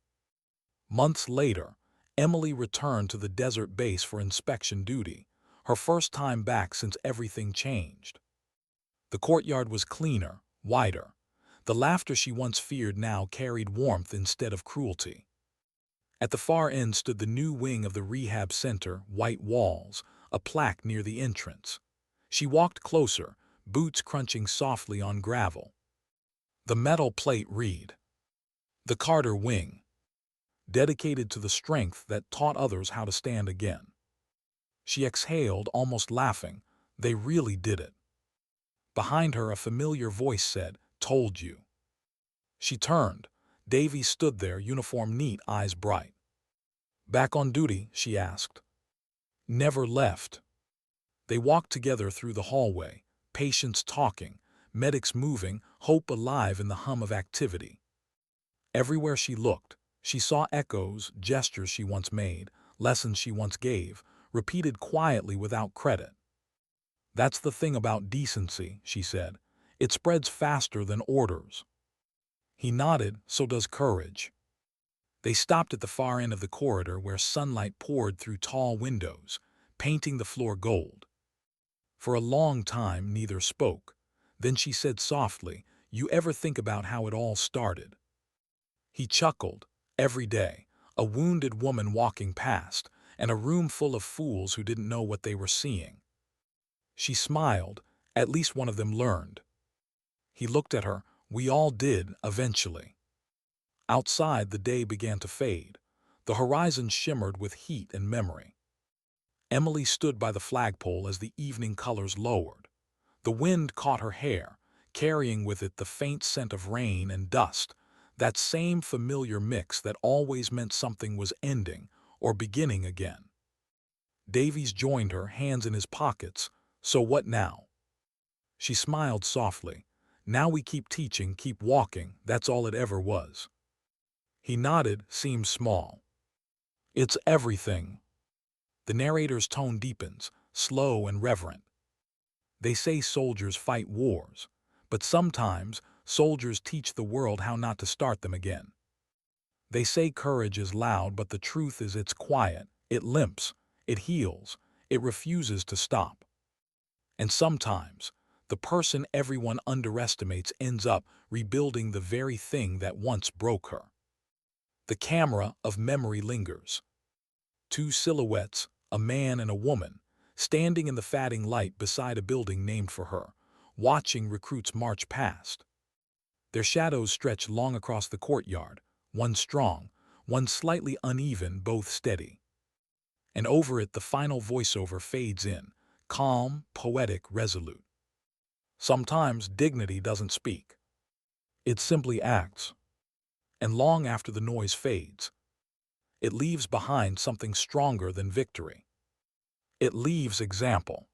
Speaker 1: Months later, Emily returned to the desert base for inspection duty, her first time back since everything changed. The courtyard was cleaner, wider. The laughter she once feared now carried warmth instead of cruelty. At the far end stood the new wing of the rehab center, white walls, a plaque near the entrance. She walked closer, boots crunching softly on gravel. The metal plate read, "The Carter Wing, dedicated to the strength that taught others how to stand again." She exhaled, almost laughing. They really did it. Behind her, a familiar voice said, "Told you." She turned. Davy stood there, uniform neat, eyes bright. "Back on duty?" she asked. "Never left." They walked together through the hallway, patients talking, medics moving, hope alive in the hum of activity. Everywhere she looked, she saw echoes, gestures she once made, lessons she once gave, repeated quietly without credit. "That's the thing about decency," she said. "It spreads faster than orders." He nodded. "So does courage." They stopped at the far end of the corridor where sunlight poured through tall windows, painting the floor gold. For a long time, neither spoke. Then she said softly, "You ever think about how it all started?" He chuckled. "Every day, a wounded woman walking past, and a room full of fools who didn't know what they were seeing." She smiled. "At least one of them learned." He looked at her. "We all did, eventually." Outside, the day began to fade. The horizon shimmered with heat and memory. Emily stood by the flagpole as the evening colors lowered. The wind caught her hair, carrying with it the faint scent of rain and dust, that same familiar mix that always meant something was ending or beginning again. Davies joined her, hands in his pockets. "So what now?" She smiled softly. "Now we keep teaching, keep walking, that's all it ever was." He nodded, seemed small. "It's everything." The narrator's tone deepens, slow and reverent. "They say soldiers fight wars, but sometimes soldiers teach the world how not to start them again. They say courage is loud, but the truth is it's quiet, it limps, it heals, It refuses to stop. And sometimes, the person everyone underestimates ends up rebuilding the very thing that once broke her. The camera of memory lingers. Two silhouettes, a man and a woman, standing in the fading light beside a building named for her, watching recruits march past. Their shadows stretch long across the courtyard, one strong, one slightly uneven, both steady. And over it the final voiceover fades in, calm, poetic, resolute. Sometimes dignity doesn't speak. It simply acts. And long after the noise fades, it leaves behind something stronger than victory. It leaves example.